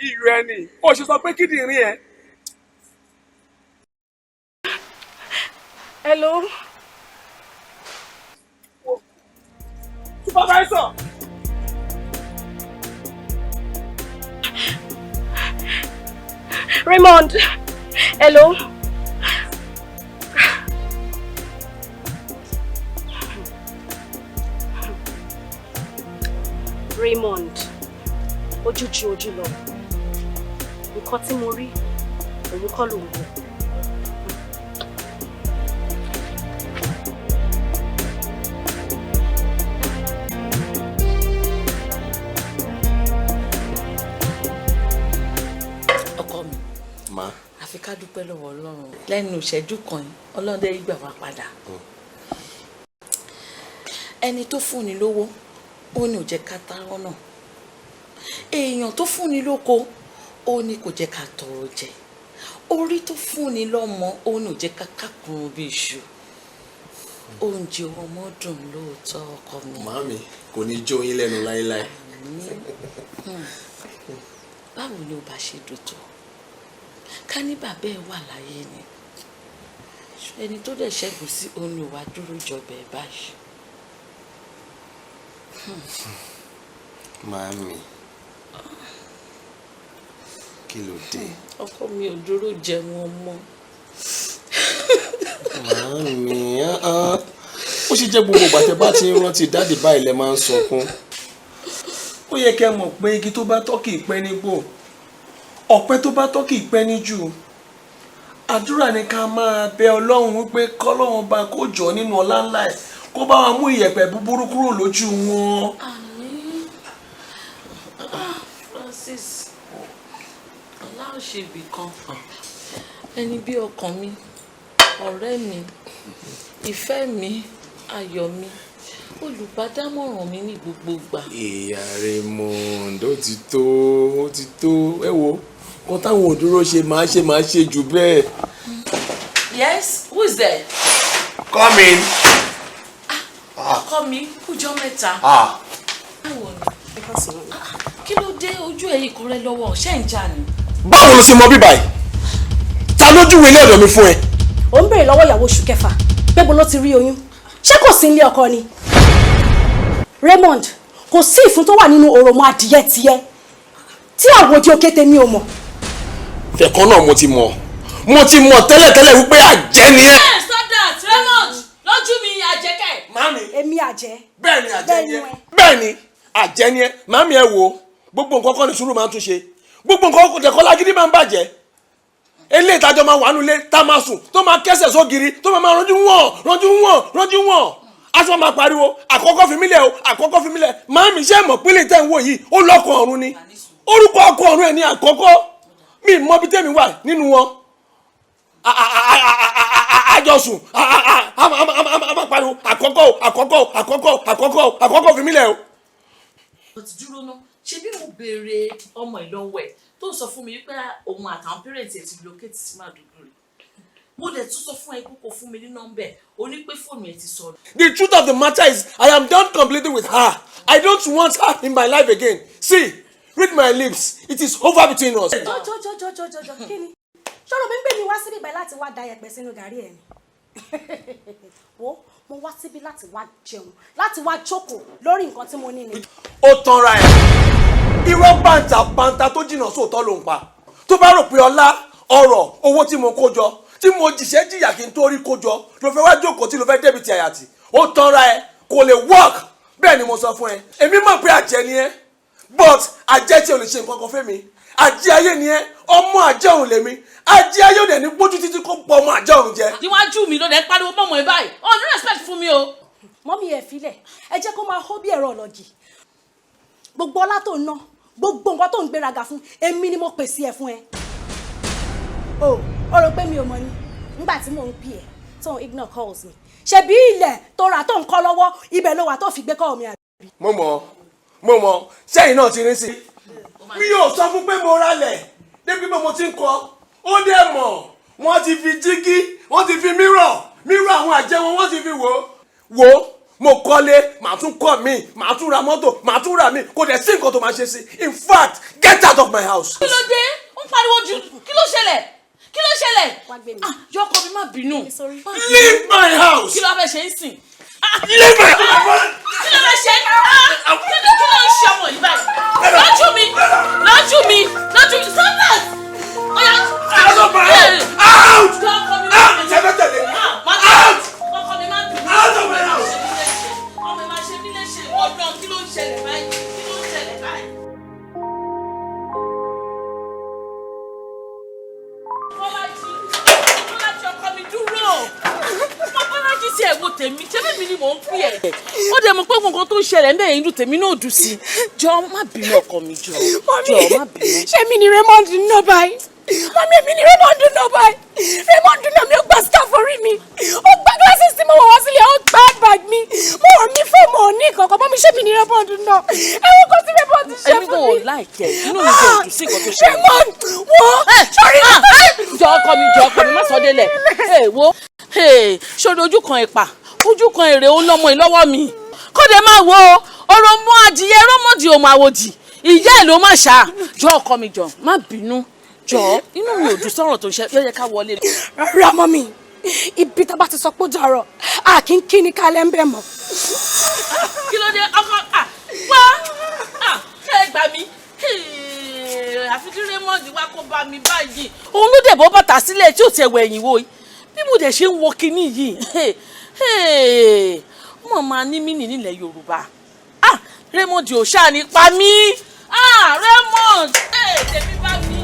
iyù ẹni ó ṣe sọ pé kíndìnrín ẹ. Hello. Supervisor. Raymond. Hello. Raymond. Ojú ju ojú lọ. Nǹkan tí mo rí, òun kọ́ ló ń wò. àfi ká dúpẹ́ lọ́wọ́ Ọlọ́run lẹ́nu ìṣẹ́jú kan Ọlọ́run dé gbà wá padà. ẹni tó fúnni lówó ó ní ò jẹ́ ká tárọ́ náà èèyàn tó fúnni lóko ó ní kò jẹ́ ká tọrọ jẹ orí tó fúnni lọ́mọ ó ní ò jẹ́ ká kákùnrin bí iṣu oúnjẹ ọmọ dùn lóòótọ́ ọkọ mi. màámi kò ní jó yín lẹ́nu láéláé. báwo ni ó bá ṣe dùn tó ká ní bàbá ẹ wà láyé ni ẹni tó dẹ̀ ṣẹ́gun sí òun ò wá dúró jọbẹ̀ ẹ̀ báyìí. màámi kí ló dé. ọkọ mi ò dúró jẹun ọmọ. màámi ó sì jẹ́ gbogbo ìgbà tẹ́ bá ti ń rántí dáàdì báyìí lẹ máa ń sunkún. ó yẹ kẹ́ mọ̀ pé igi tó bá tọ́ kì í pẹ́ nígbò ọ̀pẹ tó bá tọ́ kì í pẹ́ níjù àdúrà ni ká máa bẹ Ọlọ́run wípé kọ́lọ́run bá kó jọ nínú ọlá ńlá ẹ̀ kó bá wa mú ìyẹ̀pẹ̀ búburú kúrò lójú wọn. àmín. Francis aláwọ̀ ṣe ibì kan ẹni bí ọkàn mi ọ̀rẹ́ mi ìfẹ́ mi ayọ̀ mi olùbádámọ̀ràn mi ní gbogbo ìgbà. ìyá Raymond ó ti tó ẹ wo kó táwọn òdúró ṣe máa ṣe jù bẹ́ẹ̀. Yes, who is there? Come in. ọkọ mi kújọ mẹ́ta. kí ló dé ojú ẹ̀yìn kan rẹ lọ́wọ́ ṣé ń jà ni. báwo ló ṣe mọ bíbá yìí ta lójú wo ilé ọ̀dọ̀ mi fún ẹ. ó ń béèrè lọ́wọ́ ìyàwó oṣù kẹfà pé bó ló ti rí oyún ṣé kò sí ilé ọkọ ni. Raymond kò sí ìfun tó wà nínú òròmọ adìyẹ tiẹ̀ tí àwòdì òkété mi ò mọ̀. ẹ̀kan náà mo ti mọ̀ tẹ́lẹ̀tẹ́lẹ̀ wípé àjẹ́ ni ẹ́. Yes, stop that, Raymond lójú mi àjẹkẹ́. Mami. èmi àjẹ́. bẹ́ẹ̀ ni àjẹ́ ni ẹ́. bẹ́ẹ̀ ni àjẹ́ ni ẹ́. Mami ẹ wo gbogbo nǹkan kan ní sùúrù máa ń tún ṣe gbogbo nǹkan kò jẹ́ kọ́ lágídí máa ń bàjẹ́ eléyìí ìtajọ́ máa wà nulẹ̀ tá a máa sùn tó máa kẹ́sẹ̀ sógiri tó máa ránjú wọ̀n aṣọ máa pariwo àkọ́kọ́ fi mí lẹ̀ o àkọ́kọ́ fi mí lẹ̀ Mami ṣé mọ̀ pínlẹ̀ tẹ́ ń wò yìí ó lọ́kọ̀ ọ̀run ni orúkọ ọkọ ọ̀run ẹ̀ ní àkọ́kọ́ mi mọ bí tẹ́mi wà nínú wọn àjọsùn a máa pariwo àkọ́kọ́ fi mí lẹ̀ o. ó ti dúró ná ṣé bí mo béèrè ọmọ ìlọ́wọ́ ẹ̀ tó ń sọ fún mi wípé òun àtàwọn pẹ́rẹ́ǹtì ẹ̀ ti locate sí Maiduguri mo dẹ̀ tún sọ fún ẹ kókó fún mi ní nọ́mbẹ̀ o ní pé fóònù ẹ̀ ti sọnù. The truth of the matter is I am done completely with her. I don't want her in my life again. See, read my lips. It is over between us. jọjọjọjọjọjọ kí ni ṣọ́rọ̀ mi ń gbé mi wá síbí báyìí láti wá da ẹ̀pẹ̀ sínú gàrí ẹ̀ ni wo mo wá síbí láti wá jẹun láti wá jókòó lórí nǹkan tí mo ní ni. ó tanra ẹ̀ irọ́ bàǹtàbàǹtà tó jìnnà sóòótọ́ ló ń pa tó bá rò pé ọlá ọrọ̀ owó tí mo kó jọ tí mo jìṣẹ́ jìyà kí n tó rí kó jọ ló fẹ́ wá jókòó tí ló fẹ́ débi ti àyàtì ó tanra ẹ̀ kò lè work bẹ́ẹ̀ ni mo sọ fún ẹ èmi mọ̀ pé àjẹ́ ni ẹ́ but àjẹ́ tí o lè ṣe nǹkan kan fún mi àjẹ́ ayé ni ẹ́ ọmọ àjẹ́ ọ̀run lèmi àjẹ́ ayé òde ní gbójú títí kó pọ̀ ọmọ àjẹ́ ọ̀run jẹ. níwájú mi ló dé pariwo mọ́mọ́ ẹ báyìí ọ̀ ní respect fún mi o. mọ́mí ẹ̀ filẹ̀ ẹ jẹ́ kó máa hó bí ẹ̀rọ ọ̀lọ́jì gbogbo ọlá tó ń ná gbogbo nǹkan tó ń gbéraga fún èmi ni mo pèsè ẹ̀ fún ẹ. o rò pé mi ò mọ̀ ni nígbà tí mò ń pè ẹ́ tó ń ignore calls mi ṣebí ilẹ̀ tó rà tó ń kọ́ lọ́wọ́ ibẹ̀ ló wà tó fi gbé kọ́ mi àbí. mo mọ̀ sẹ́yìn náà ti rí sí mi yóò sọ fún pé mo ralẹ̀ débi pé mo ti ń kọ́ ó dẹ̀ mọ̀ wọ́n ti fi jígí wọ́n ti fi mírọ̀ àwọn àjẹ́ wọ́n ti fi wò mo kọ́lé màá tún kọ́ mi màá tún ra mọ́tò màá tún ra mi kò dẹ̀ sí nǹkan tó máa ṣe sí in fact get out of my house. kí ló dé ó ń pariwo jù kí ló ṣẹlẹ̀ kí ló ṣẹlẹ̀ yọkọ mi má bínú. Leave my house. kí ló fẹ́ ṣe ń sìn. Leave my house. kí ló fẹ́ ṣe kí ló ń ṣe ọmọ yìí báyìí. lójú mi stop that. Out of my house. Out. yọkọ mi má bínú. Out. ọkọ mi má bínú. Out of my house. ọmọ ìmọ̀ ṣe mí léṣe ọdún kí ló ń ṣẹlẹ̀ báyìí. tí ẹ wo tèmi tèmi mi ni mò ń pè ẹ ó dẹ̀ mọ̀ pé nǹkan tó ń ṣẹlẹ̀ ńbẹ̀ inú tèmi náà dùn sí jọ má bínú ọkọ mi jọ má bínú. ṣé mi ni Raymond ń ná báyìí mami èmi ni Raymond ń ná báyìí Raymond náà mi ó gba scarf orí mi ó gba glasses tí mo wọ̀ wá sílẹ̀ ó gba bag mi mo ò ní fún mo ò ní kankan mọ́ mi ṣé mi ni Raymond ń ná ẹ̀wọ̀n kan tí Raymond ń ṣe fún mi. èmi kò láìkẹ́ inú mi kò dùn sí nǹkan tó ṣẹlẹ̀. Raymond wo sọrí jọ ọkọ mi má sọ délẹ̀ wo ṣòro ojú kan ìpà ojú kan èrè ó lọ́mọ ìlọ́wọ́ mi kóde máa wo ọ̀rọ̀ mọ́ adìyẹ rọ́mọdì ò máa wòdì ìyá ẹ̀ ló má ṣá jọ ọkọ mi jọ má bínú jọ inú mi ò dùn sọ̀rọ̀ tó ń ṣe yẹ ká wọlé. rárá mọ́ mi ibi tá a bá ti sọ pé ó dọ̀rọ̀ a kì í kí ni kálẹ̀ ń bẹ̀ mọ́. kí ló dé ọkọ wá ẹ gbà mí àfi tí Raymond wá kó bá mi báyìí òun ló dẹ̀ bọ́ bàtà sílẹ̀ tí ò tiẹ̀ wẹ̀ ẹ̀yìn wo bí mo dẹ̀ ṣe ń wọ kinní yìí mo máa ní mí nílẹ̀ Yorùbá Raymond ò ṣáà ní pa mí Raymond tèmi bá mi.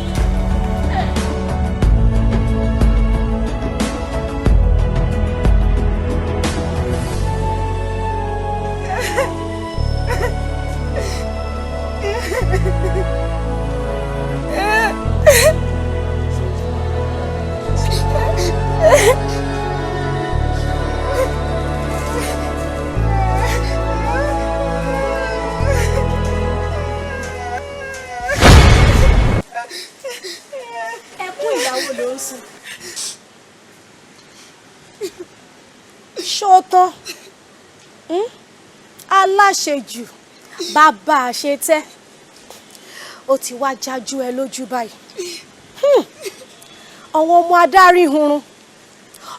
ṣótán aláṣejù bàbá àṣetẹ́ ó ti wá jájú ẹ lójú báyìí àwọn ọmọ adarí hunrun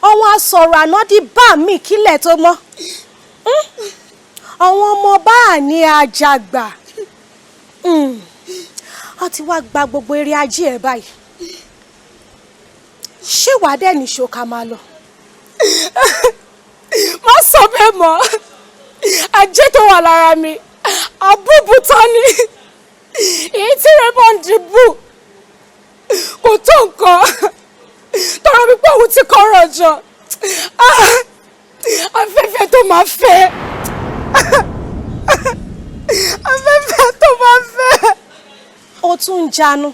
àwọn asọ̀rọ̀ ànádì bá mi kílẹ̀ tó mọ́ àwọn ọmọ bá ní àjàgbà wọ́n ti wá gba gbogbo eré ajé ẹ̀ báyìí ṣé wàá dẹ̀ níṣó ká máa lọ. má sọ bẹ́ẹ̀ mọ́ ajé tó wà lára mi àbúbù tán ni èyí tí Raymond bù kò tó nǹkan tọrọ mi pé òun ti kọ́rọ̀ jọ afẹ́fẹ́ tó máa fẹ́ afẹ́fẹ́ tó máa fẹ́. ó tún ń jánu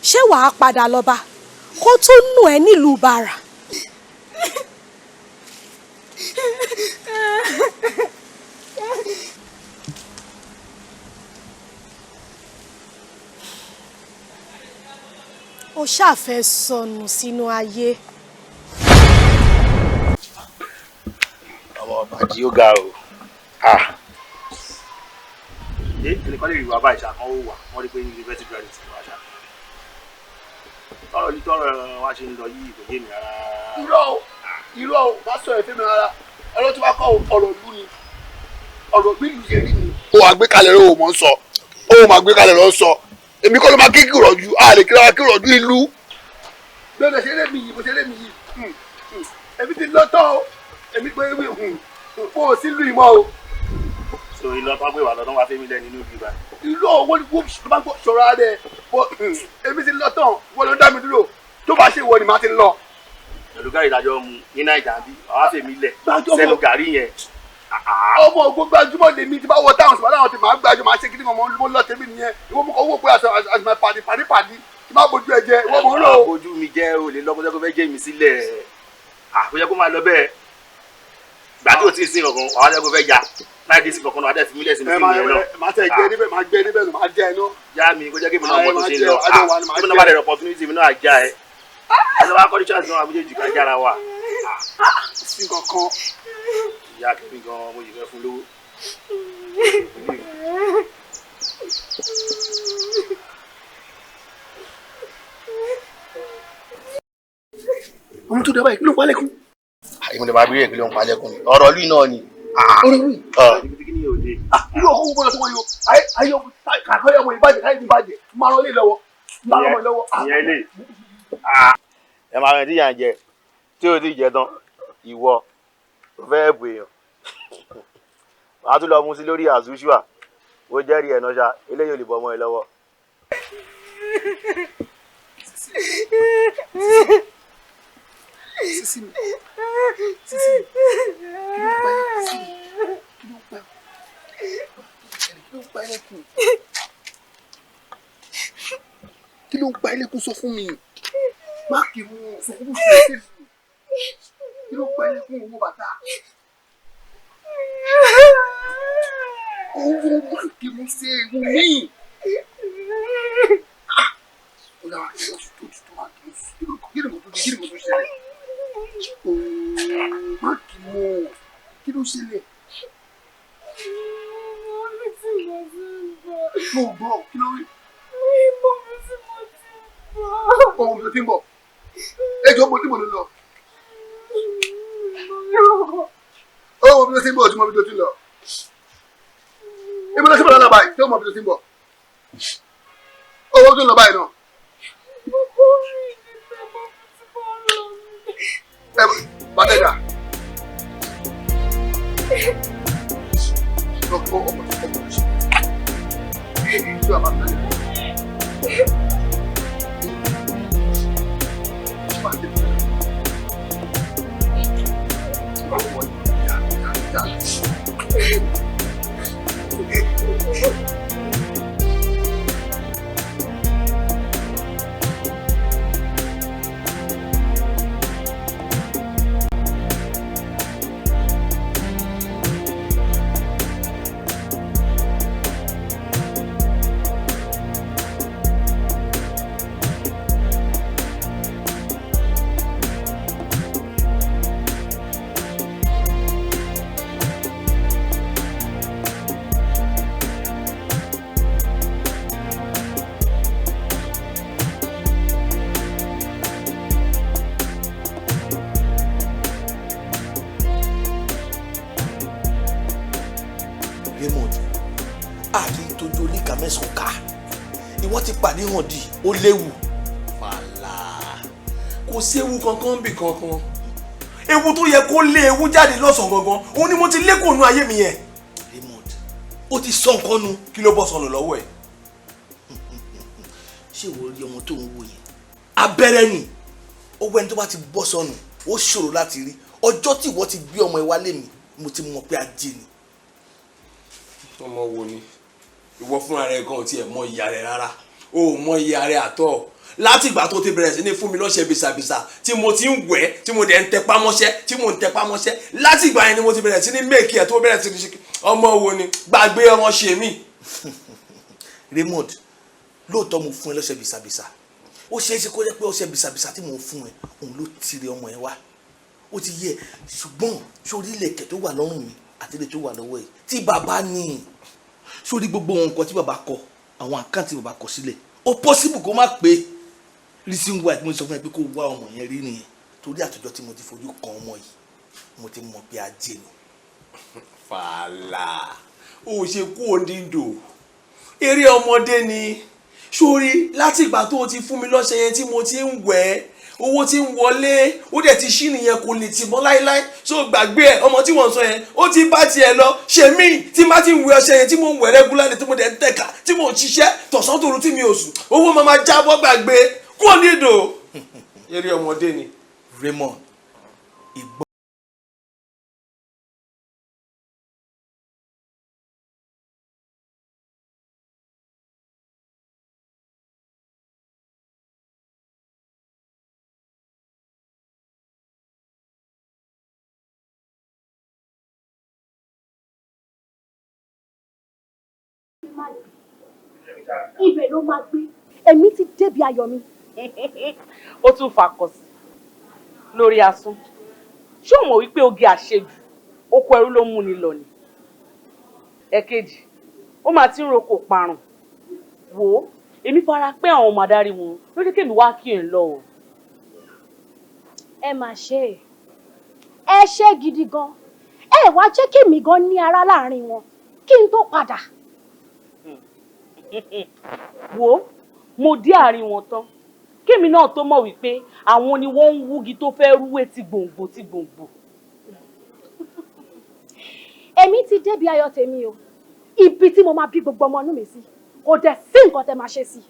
ṣé wàá padà lọ bá kó tún nù ẹ́ nílùú bàrà. ó ṣàfẹ́ sọnù sínú ayé. ọmọ bàjí ó ga o ẹnìkan lè rí wa báyìí ṣàkán ó wà wọ́n rí pé university graduate ni wà ṣá tọrọ yìí tọrọ wa ṣe ń lọ yìí kò yé mi rárá. irọ́ o bá sọ ẹ̀fẹ́ mi rárá ọ̀rọ̀ tí wàá kọ́ ọ̀rọ̀ ìlú ni ọ̀rọ̀ bí ìlú ṣe rí ni. ó wàá gbé kalẹ̀ rẹ̀ ó mọ̀ ń sọ ó máa gbé kalẹ̀ rẹ̀ ó sọ èmi kọ́ ló máa kéèkì rọ̀jú a lè kíra kí rọ̀jú ìlú. bẹ́ẹ̀ ṣe lé mi yìí bó ṣe lé mi yìí èmi ti lọ́tọ̀ o èmi pé kó o sí ìlú ìmọ̀ o. so ìlú ọtọ́ gbé wà lọ́dún wá fẹ́mi lẹ́nu inú ìlú ibà. ìlú ọ̀wọ́ ni wọ́n bá gbọ́ sọ̀rọ̀ adẹ èmi ti lọ́tọ̀ wọ́n ló ń dá mi dúró tó bá ṣe wọ ni màá ti lọ. pẹ̀lú gàrí ìdájọ́ mu ní nàìjà bí àwọn afẹ́mi lẹ̀ sẹ́nu gàrí yẹn. ọmọ ògbó gbajúmọ̀ lèmi ti bá wọ táwọn sọ̀rọ̀ àwọn ti máa gbajúmọ̀ máa ṣe kí ni mo lọ tèmi nìyẹn ìwọ mú owó pé àṣìmọ̀ pàdé kí má bójú ẹ jẹ ìwọ mò ń lò. bójú mi jẹ́ olè lọ́kọ́jọ́ kó fẹ́ jẹ́ mi sílẹ̀ àkójọ kó máa lọ bẹ́ẹ̀ gbà tí o ti sin kankan àwọn ajá kó fẹ́ ya láì dé sí kankan náà adé fi mílẹ̀ sínú fíìmù yẹn náà. máa tẹ̀ gbé níbẹ̀ máa gbé níbẹ̀ máa jẹ́ iná. já mi kó jẹ́ kí mi náà mọ̀ tó ṣe ń lọ kí mi náà bá dẹ̀ opportunity mi náà já ẹ ẹ lọ́wọ́ akọ́ni chance náà àbújá jù ká jára wa. sí kankan. ìyá kẹ́mi gan-an mo yìí fẹ́ fún lówó. Ohun tó dé báyìí kí ló ń pa lẹ́kún? Èmi lè máa bí rẹ̀ kí ló ń pa lẹ́kún ni. Ọ̀rọ̀ lùí náà ni. Ọ̀rọ̀ lùí? Irú ọkọ̀ gbọ́dọ̀ tó wọ́n yọ. Ayé ọkọ̀ kàkọ́ ọmọ ìbàjẹ́ káyé ti bàjẹ́. Máa rán lé lọ́wọ́. Máa rán mọ́ lọ́wọ́. Ìyẹn ilé. Ẹ máa rìn tí yà ń jẹ tí o ti jẹ tán ìwọ tó fẹ́ bù èèyàn. Màá tún lọ mú sí lórí àzúṣùà. Ó jẹ́rìí ẹ̀ náà ṣá eléyìí ò lè bọ́ ọmọ ẹ lọ́wọ́. Sisi mi. Sisi mi. Kí ló pa ẹ́? Kí ló pa ẹ́ lẹ́kùn? Kí ló ń pa ẹ́ lẹ́kùn sọ fún mi? Má kì í mú sọ fún mi ṣe é fún. Kí ló pa ẹ́ lẹ́kùn owó bàtà? Owó má kì í mú ṣe é fún mi. Ó dára kí ló tó má kì í mú. Kí ni mo tó ṣẹlẹ̀? Má kì í mú. Kí ló ṣẹlẹ̀? Mo gbọ́, kí ló rí? Ọmọ mi ti ń bọ̀. Ẹjọ́ mo ti mọ̀ lọ. Ọmọ mi ti ń bọ̀ tí mo fi tó ti lọ. Ibi lọ sí bọ̀dọ̀ náà báyìí tí ọmọ mi ti ń bọ̀. Owó tó ń lọ báyìí náà. Bàtẹ́jà. Ọmọ mi ti ń bọ̀. Tí wàá bá tẹ̀lé. ó léwu fàlà kò sí ewu kankan bí kankan ewu tó yẹ kó lé ewu jáde lọ́sàn gangan òun ni mo ti lé kò nú ayé mi yẹn. Raymond ó ti sọ nǹkan nu kí ló bọ́ sọnù lọ́wọ́ ẹ̀. ṣé ìwọ rí ọmọ tó ń wò yẹn abẹ́rẹ́ ni owó ẹni tó bá ti bọ́ sọnù ó ṣòro láti rí ọjọ́ tí ìwọ ti gbé ọmọ ẹ wálé mi mo ti mọ̀ pé ajé ni. ọmọ wo ni ìwọ fúnra rẹ gan ò tiẹ̀ mọ ìyá rẹ rárá o mọ iye ààrẹ àtọ láti ìgbà tó ti bẹ̀rẹ̀ sí ní fún mi lọ́ṣẹ̀ bisàbisà tí mo ti ń wẹ̀ tí mo dẹ̀ ń tẹpá mọ́ṣẹ́ láti ìgbà yẹn ni mo ti bẹ̀rẹ̀ sí ní méèkì ẹ̀ tó bẹ̀rẹ̀ sí ní ṣe ọmọ wo ni gbàgbé ọmọ ṣe mí. Raymond lóòótọ́ mo fún ẹ lọ́ṣẹ̀ bisàbisà ó ṣeé ṣe kó jẹ́ pé ọṣẹ bisàbisà tí mo fún ẹ òun ló tire ọmọ ẹ wá ó ti yẹ ṣùgbọ́n sórí ilẹ̀kẹ̀ tó wà lọ́rùn mi àti ilé tó wà lọ́wọ́ ẹ tí bàbá ní sórí gbogbo nǹkan tí bàbá kọ àwọn àkáǹtì bàbá kọ sílẹ̀ ó possible kó má pé reason why mo sọ fún ẹ pé kó wá ọmọ yẹn rí nìyẹn torí àtọjọ́ tí mo ti fojú kan ọmọ yìí mo ti mọ̀ pé ajé ni. fàlà ó ṣe kú òǹdíndò eré ọmọdé ni sórí láti ìgbà tó o ti fún mi lọ́ṣẹ yẹn tí mo ti ń wẹ̀ owó tí ń wọlé ó dẹ̀ ti ṣí nìyẹn kò lè tì mọ́ láíláí so gbàgbé ẹ̀ ọmọ tí wọ́n sọ yẹn ó ti bá tiẹ̀ lọ ṣe mí tí má ti ń wẹ̀ ọṣẹ yẹn tí mo ń wẹ̀ regularly tí mo dẹ̀ ń tẹ̀ka tí mo ń ṣiṣẹ́ tọ̀sán tòru tí mi ò sùn owó máa ma jábọ́ gbàgbé kú òǹdíndò eré ọmọdé ni. Raymond ìgbọ́. Ibẹ̀ ló máa gbé èmi ti débi ayọ̀ mi. Ó tún fakọ̀ sí lórí asún ṣé o mọ̀ wípé oge àṣejù oko ẹrú ló mú ni lọ ni. Ẹ̀kejì ó máa ti ń roko parun wò ó èmi fara pé àwọn ọmọ adarí wọn ló dé kémi wá kí n lọ o. ẹ mà ṣe ẹ ṣe gidi gan ẹ wá jẹ́ kí mi gan ní ara láàrin wọn kí n tó padà. Wo mo dé àárín wọn tán kémi náà tó mọ̀ wípé àwọn ni wọ́n ń wúgi tó fẹ́ rúwé ti gbòǹgbò ti gbòǹgbò. Èmi ti débi ayọ̀ tèmi o ibi tí mo máa bí gbogbo ọmọ inú mi sí kò dẹ̀ sí nǹkan tẹ́ máa ṣe sí.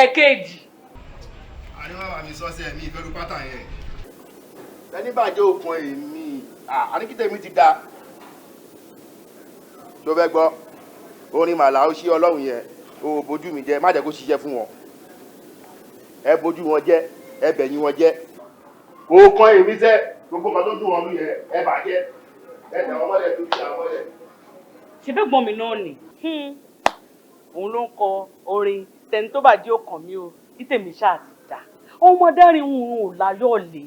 Ẹ̀kejì. àníwá wà mí sọ́sẹ̀ mi ìfẹ́ lu pátá yẹn. ẹni bàjẹ́ òkun èmi àníkítẹ́ mi ti da. tó fẹ́ gbọ́ orin màlá ó ṣí ọlọ́run yẹn o bójú mi jẹ́ má jẹ́ kó ṣiṣẹ́ fún wọn. ẹ bójú wọn jẹ́ ẹ bẹ̀yìn wọn jẹ́. kò kan èmi sẹ́ gbogbo kan tó dùn wọn lù yẹn ẹ bàjẹ́ ẹ tẹ̀ wọ́n mọ́lẹ̀ tó fi àwọn mọ́lẹ̀. ṣe fẹ́ gbọ́n mi náà nì òun ló ń kọ orin tẹni tó bàjẹ́ òkàn mi o títèmi ṣáà ti dà ọmọdé rìn ń ò láyọ̀ lè.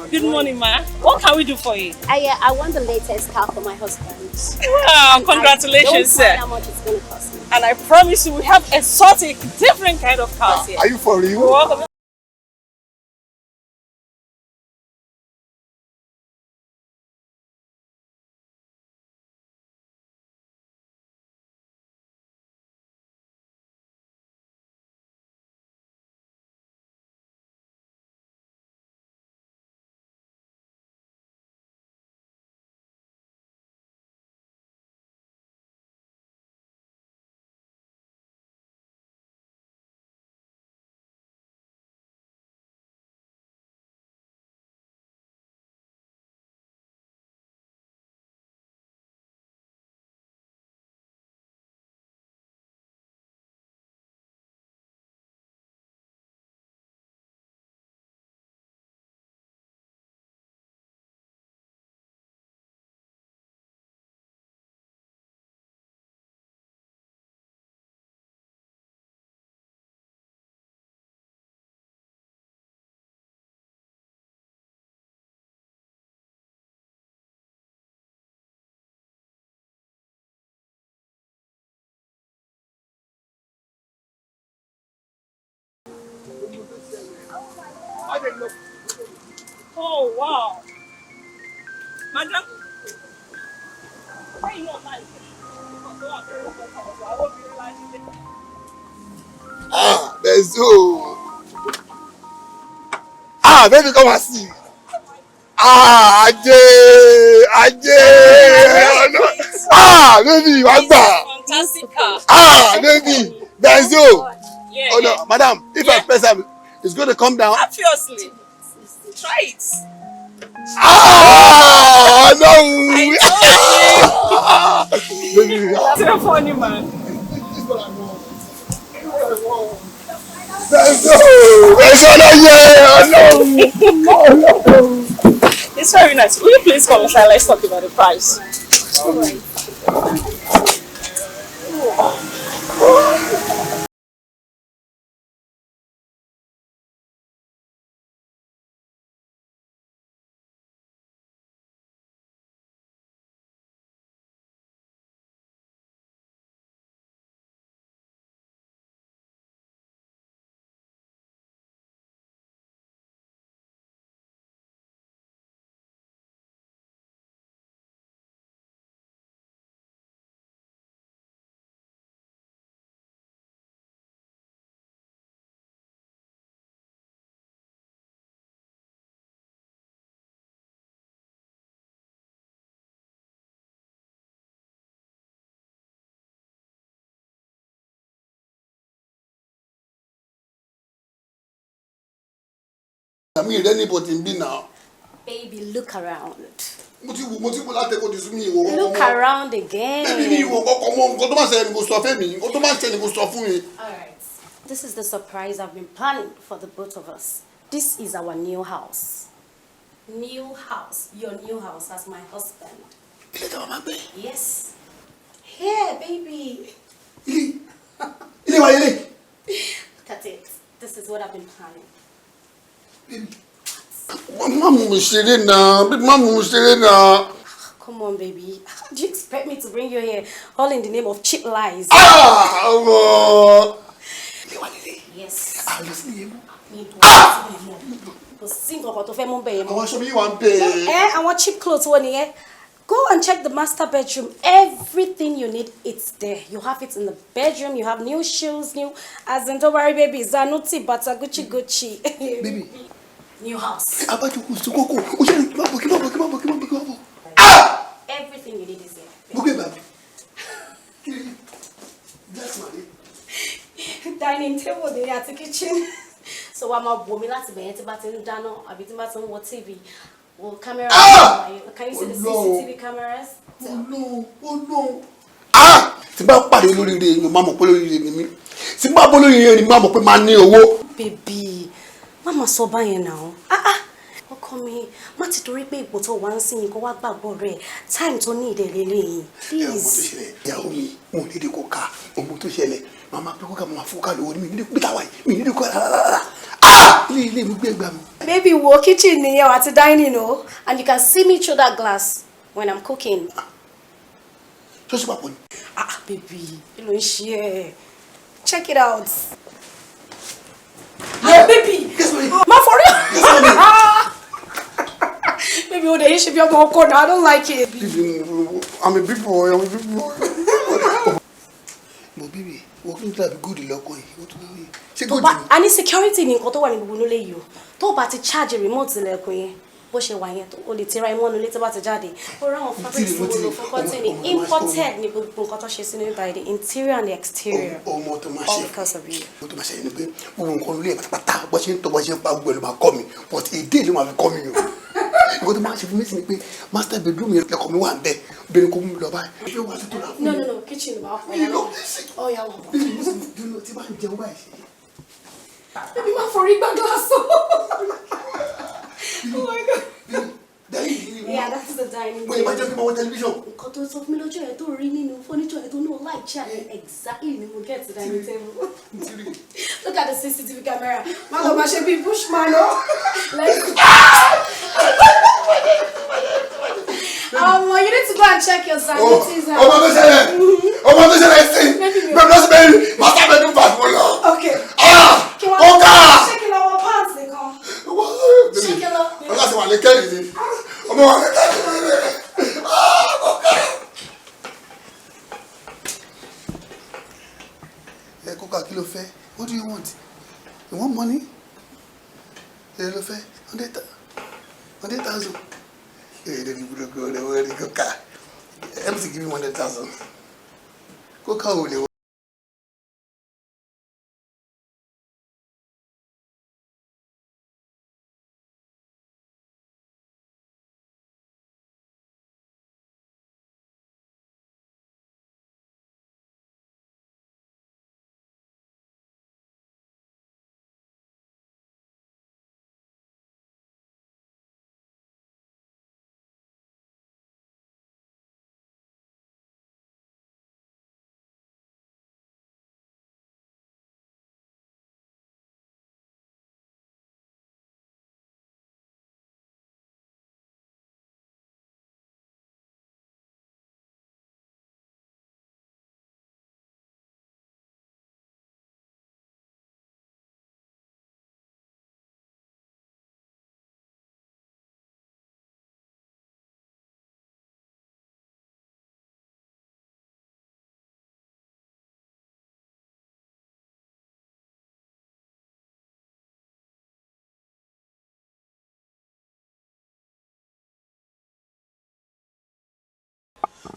Good morning, ma. What can we do for you? I want the latest car for my husband. Wow, congratulations, sir. How much it's going to cost me. And I promise you, we have exotic, different kind of cars here. Are you for real? You're welcome. Oh, wow. Madam, There's so. Baby, come and see. Ajé. Baby, Agbara. Fantastic car. Baby, there's so. Oh no, madam, if I press him, it's going to come down. Obviously. Try it. No. I told you. That's a funny man. There's no. It's very nice. Will you please come inside? Let's talk about the price. All right. I mean, anybody in be now. Baby, look around. Look around again. Alright. This is the surprise I've been planning for the both of us. This is our new house. New house. Your new house as my husband. Yes. Here, baby. Look at it. This is what I've been planning. Come on, baby. Do you expect me to bring you here all in the name of cheap lies? Yes. I want cheap clothes. Go and check the master bedroom. Everything you need, it's there. You have it in the bedroom. You have new shoes, new. As in, don't worry, baby. Zanuti, Bata, Gucci. Baby. New house. Everything you need is here. Okay, baby. Dining table, they are the kitchen. So I'm a woman that's been done. I've been watch TV. Well, camera. Can you see the CCTV cameras? Oh no. Baby, Mama so buying now. Come here. Mati to repeat ipò one sin kó wá gbàgbọ́ rẹ̀. Time to need lele. Please. Mama Baby, walk kitchen here at the dining hall, and you can see me through that glass when I'm cooking. Baby, you don't share. Check it out. Yeah, baby. Ma for real. Baby, what the issue be about corner? I don't like it. I'm a big boy. But baby, walking to have good luck. I need security in nǹkan tó wà ní gbogbo nílé yìí o. Tó bá ti charge remote lẹ́kùn yẹn. Bó ṣe wà yẹn tó o lè tira imọ́ nu létí bá ti jáde. Ó rán fabrics wo ló fún cotton imported ní gbogbo nǹkan tó ṣe sínú by the interior and the exterior. All because of you. Mo tó máa ṣe ni pé gbogbo nǹkan ló lè pátápátá bó ṣe ń tọ́ bó ṣe ń pa gbogbo ẹ̀ ló máa kọ́ mi but èdè ló máa fi kọ́ mi o. Nǹkan tó máa ṣe fún mi sí ni pé master bedroom yẹn lẹ́kọ̀ọ́ mi wà ń bẹ̀ bẹ́ẹ̀ kó mú mi lọ báyìí. No, kitchen ma fún yẹn. Oh yeah, one. Dúró tí bá ń jẹun báyìí. Baby, ma for ring glass. Oh my God. Yeah, that's the dining room. Wait, my television. Nǹkan tó sọ fún mi lọ́jọ́ yẹn tó rí nínú furniture yẹn tó ní like chair exactly ni mo get the dining table. Look at the CCTV camera. Malo ma ṣe bí bushman o. You need to go and check your sanities. Master bedroom fast for now. Okay. Check our pants they come. Check your money? Èrè ló fẹ́ 100,000. Èrè ní gbogbo ọ̀rẹ́ wọ́n rí kó ká. MC give me 100,000. Kó ká òun ni wọ́n.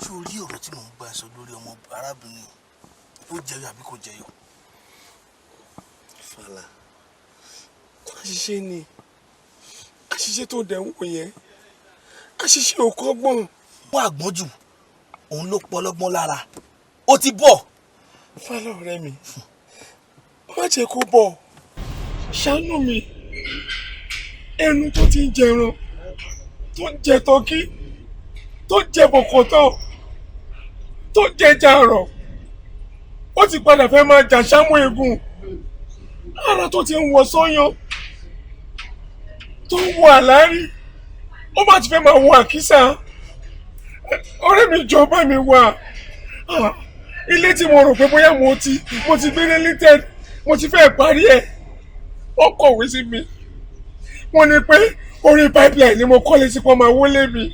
ṣé o rí ọ̀rọ̀ tí mò ń bá ẹ sọ lórí ọmọ arábìnrin ó jẹyọ àbí kò jẹyọ. Fàlà àṣìṣe ni àṣìṣe tó dẹ̀ ń wò yẹn àṣìṣe ò kọ́gbọ́n. wọ́n àgbọ́n jù òun ló pọ̀ lọ́gbọ́n lára ó ti bọ̀. Fàlà ọ̀rẹ́ mi má jẹ́ kó bọ̀ ṣàánú mi ẹnu tó ti ń jẹran tó ń jẹ tọ́kí tó ń jẹ bọ̀kọ̀tọ̀ tó ń jẹ jàrọ̀ ó ti padà fẹ́ máa jà sámú egun ara tó ti ń wọ sọ́yàn tó ń wọ àlárí ó bá ti fẹ́ máa wọ àkísà ọ̀rẹ́ mi jọ bá mi wà ilé tí mo rò pé bóyá mo ti gbé limited mo ti fẹ́ parí ẹ̀ wọ́n kọ̀wé sí mi wọ́n ní pé orí pipeline ni mo kọ́lé sí pọ́n máa wọlé mi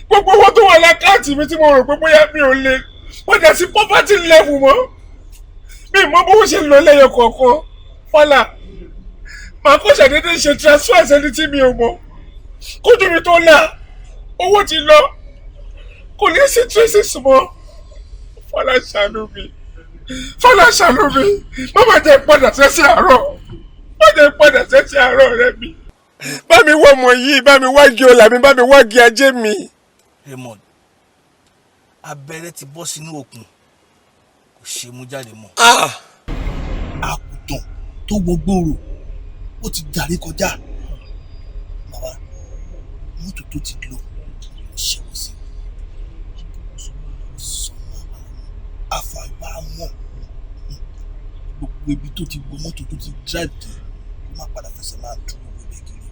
gbogbo owó tó wà lákàtì mi tí mo rò pé bóyá mi ò lè wọ́n dẹ̀ sí poverty level mọ́ mi mọ bó ṣe lọ lẹ́yọ kọ̀ọ̀kan Fàlà màá kó ṣàdédé ṣe transfer sẹ́ni tí mi ò mọ̀ kójú mi tó là owó ti lọ kò ní sí traces mọ́ Fàlà ṣàánú mi Fàlà ṣàánú mi má má jẹ́ padà sẹ́sẹ̀ àárọ̀ má jẹ́ padà sẹ́sẹ̀ àárọ̀ rẹ mi bá mi wọ ọmọ yìí bá mi wá gé ọlà mi bá mi wá gé ajé mi. Raymond abẹ́rẹ́ ti bọ́ sínú òkun kò ṣe mú jáde mọ́. àkùtàn tó gbogbooro ó ti darí kọjá bàbá mọ́tò tó ti lọ ṣẹ́wọ́ sí àfàìbá mọ́ gbogbo ibi tó ti gbọ́ mọ́tò tó ti drive dé kó má padà fẹsẹ̀ máa dúró gbogbo ẹ̀ kiri.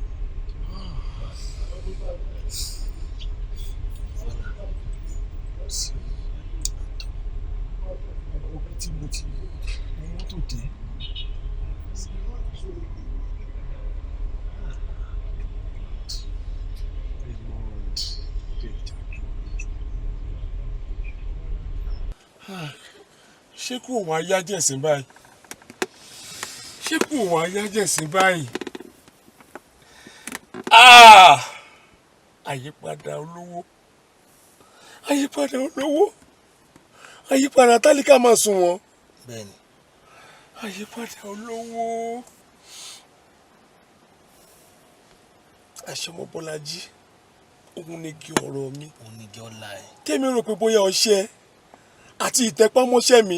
tí mo ti mú mọ́tò dé. Ṣé kò wọ́n ayájẹ̀sìn báyìí? Ṣé kò wọ́n ayájẹ̀sìn báyìí? Àyípadà olówó. Àyípadà olówó. Àyípadà tálíkà máa sùn wọ́n. Bẹ́ẹ̀ni. Àyípadà olówó. Àṣọmọ Bọ́lájí òun ni igi ọ̀rọ̀ mi. Òun ni igi ọlá ẹ̀. Tèmi rò pé bóyá ọṣẹ àti ìtẹpámọ́ṣẹ́ mi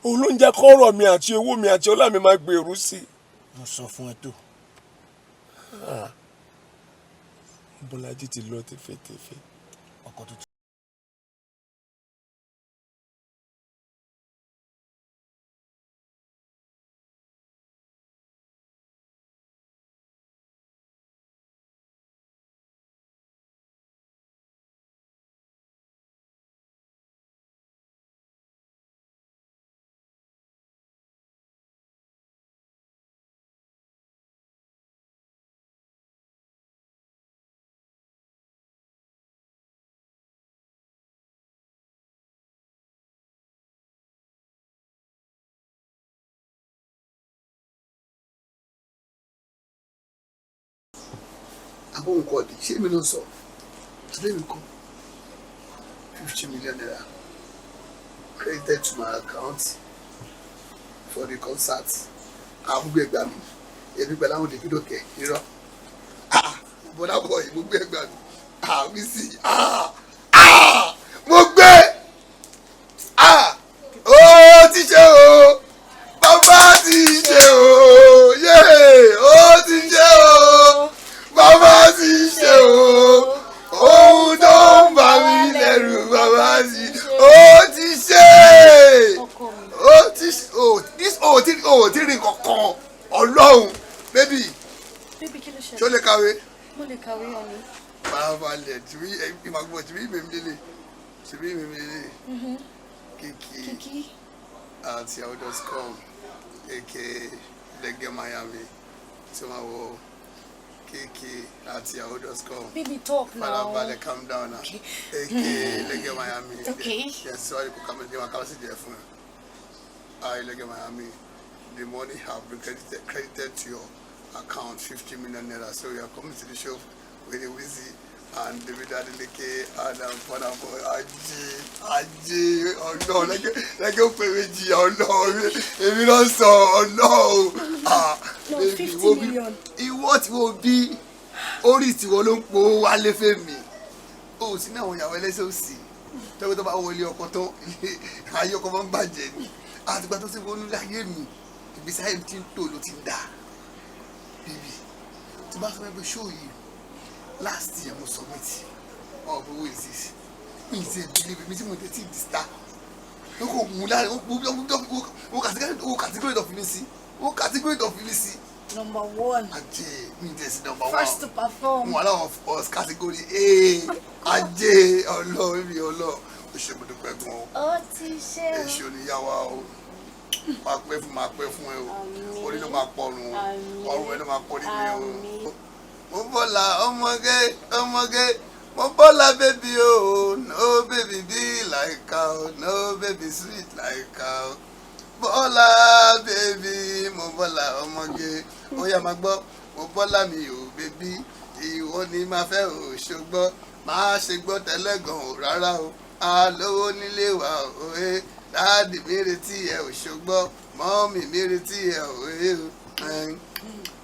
òun ló ń jẹ́ kọ́rọ̀ mi àti owó mi àti ọlá mi máa gbèrú sí i. Mo sọ fún ẹ tó. Bọ́lájí ti lọ tẹfẹtẹfẹ. ọkọ tuntun. àbóhùn kọ́ di ṣé mi ló sọ today we come 50 million naira credited to my account for the concert àbúgbé ẹgbà mi èmi pẹ̀lú àwọn Davido kẹ̀ irọ́ bọ́dà bọ̀ yìí mo gbé ẹgbà mi mi sì mo gbé ó ti ṣe o bàbá ti ṣe o yé ó ti ṣe o bàbá ti ṣe o ohun tó ń bà mí lẹ́rù bàbá ti ṣe ó ti rí kankan ọlọ́run bébì ṣó lè kàwé. mo lè kàwé ọ̀nì. farabalẹ̀ tìrí ìmàgbọ́ tìrí ìmẹ̀mílẹ̀ kìkì àti yahoo.com aka Lege Miami tí wọ́n wọ kìkì àti yahoo.com. Baby talk now. farabalẹ̀ calm down na aka Lege Miami. yes sorry kò kàmí ní wàkàlà sí jẹ́ fún ẹ. Lege Miami the money have been credited to your account 50 million naira. So we are coming to the show with the Wizzy and David Adeleke and Father Boy Aji. Oh no, like you pay me, oh no, if you don't so, oh no. No, 50 million. What will be? Orí tí wọ́n ló ń po wálé Fẹ́mi. O sì ní àwọn ìyàwó ẹlẹ́sẹ̀ òsì. Tọ́wọ́ tó bá wọlé ọkọ tán, ayé ọkọ máa ń bàjẹ́ ni. Àtìgbà tó ti wọnú láyé mi, ìgbésí ayé mi ti ń tò ló ti ń dà. Baby, tí bá sọ pé show yìí last year mo submit who is this? Mi ti believe mi tí mo tẹ̀ tí di star. Ó kò mú láàrin ó category of Philisi. Ó category of Philisi. Number 1. Ajé, mi tẹ̀ sí number 1. First to perform. One of us category A. Ajé, ọlọ́ mi ọlọ́. Ó ṣe mo dúpẹ́ gan o. Ó ti ṣe o. Èṣù oníyàwó o. Máa pẹ́ fún ẹ o. Orí ló máa pọ̀rùn o. Ọrùn ẹ ló máa pọ̀ nínú ẹ o. Mo bọ́lá ọmọge. Mo bọ́lá baby o. No baby be like cow. No baby sweet like cow. Bọ́lá baby. Mo bọ́lá ọmọge. Ó yá máa gbọ́. Mo bọ́lá mi o baby. Ìwọ ni máa fẹ́ o ṣùgbọ́n. Máa ṣe gbọ́ tẹ́lẹ̀ gan o rárá o. Alówó nílé wa o. Dáàdì mi retí ẹ ò ṣùgbọ́n mọ́mì mi retí ẹ ò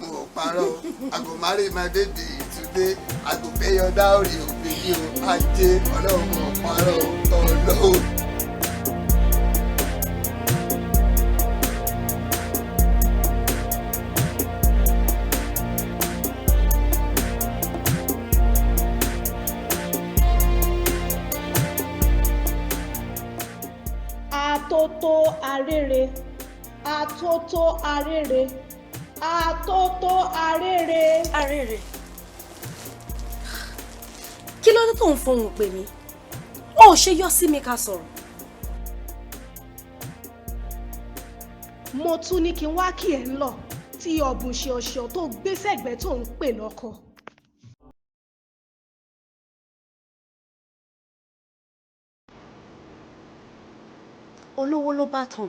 mo ò parọ́ o. I go marry my baby today. I go pay your dowry o baby o. Ajé ọlọ́run mo ò parọ́ o ọlọ́run. Atótó arére, atótó arére, atótó arére. Arére. Kí ló dé tó ń fohùn pè mí? Ó ṣe yọ sí mi ká sọ̀rọ̀. Mo tún ní kí n wá kí ẹ ń lọ tí ọ̀bùn ṣe tó gbé sẹ́gbẹ̀ẹ́ tó ń pè lọ́kọ. Olówó ló bá tán,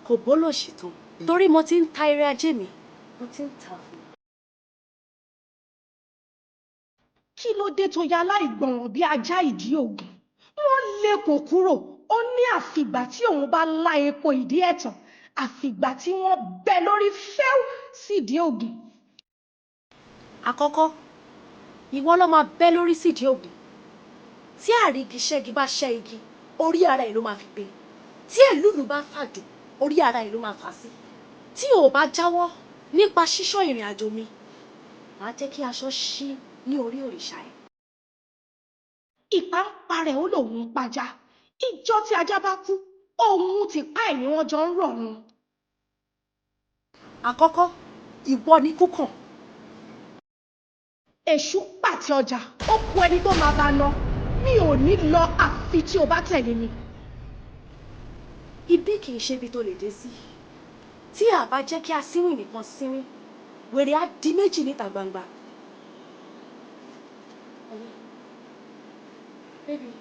kò bólòṣì tán. Torí mo ti ń ta eré ajé mi, mo ti ń ta fún. Kí ló dé tó ya láìgbọràn bí ajá ìdí ògùn? Wọ́n lé kò kúrò, ó ní àfìgbà tí òun bá lá epo ìdí ẹ̀tàn, àfìgbà tí wọ́n bẹ́ lórí fẹ́ù sídìí ògùn. Àkọ́kọ́, ìwọ ló máa bẹ́ lórí sídìí ògùn. Tí àrígi ṣẹ́gi bá ṣẹ́ igi, orí ara ẹ̀ ló máa fi gbé. Tí èlùlù bá fàdé, orí ara ẹ̀ ló máa fà sí. Tí ò bá jáwọ́ nípa ṣíṣọ́ ìrìn àjò mi, màá jẹ́ kí aṣọ ṣí ní orí òrìṣà ẹ̀. Ìpá ń parẹ̀ ó lòun pajá. Ìjọ tí ajá bá kú, òun ti pa ẹ̀ ni wọ́n jọ ń rọ̀run. Àkọ́kọ́, ìwọ ni kúkàn. Èṣù pàtẹ ọjà, ó kú ẹni tó máa bá ná. Mi ò ní lọ àfi tí o bá tẹ̀lé mi. Ibi kì í ṣe ibi tó lè dé sí. Tí a bá jẹ́ kí asínwìn nìkan sínwìn, wèrè á di méjì níta gbangba. Baby.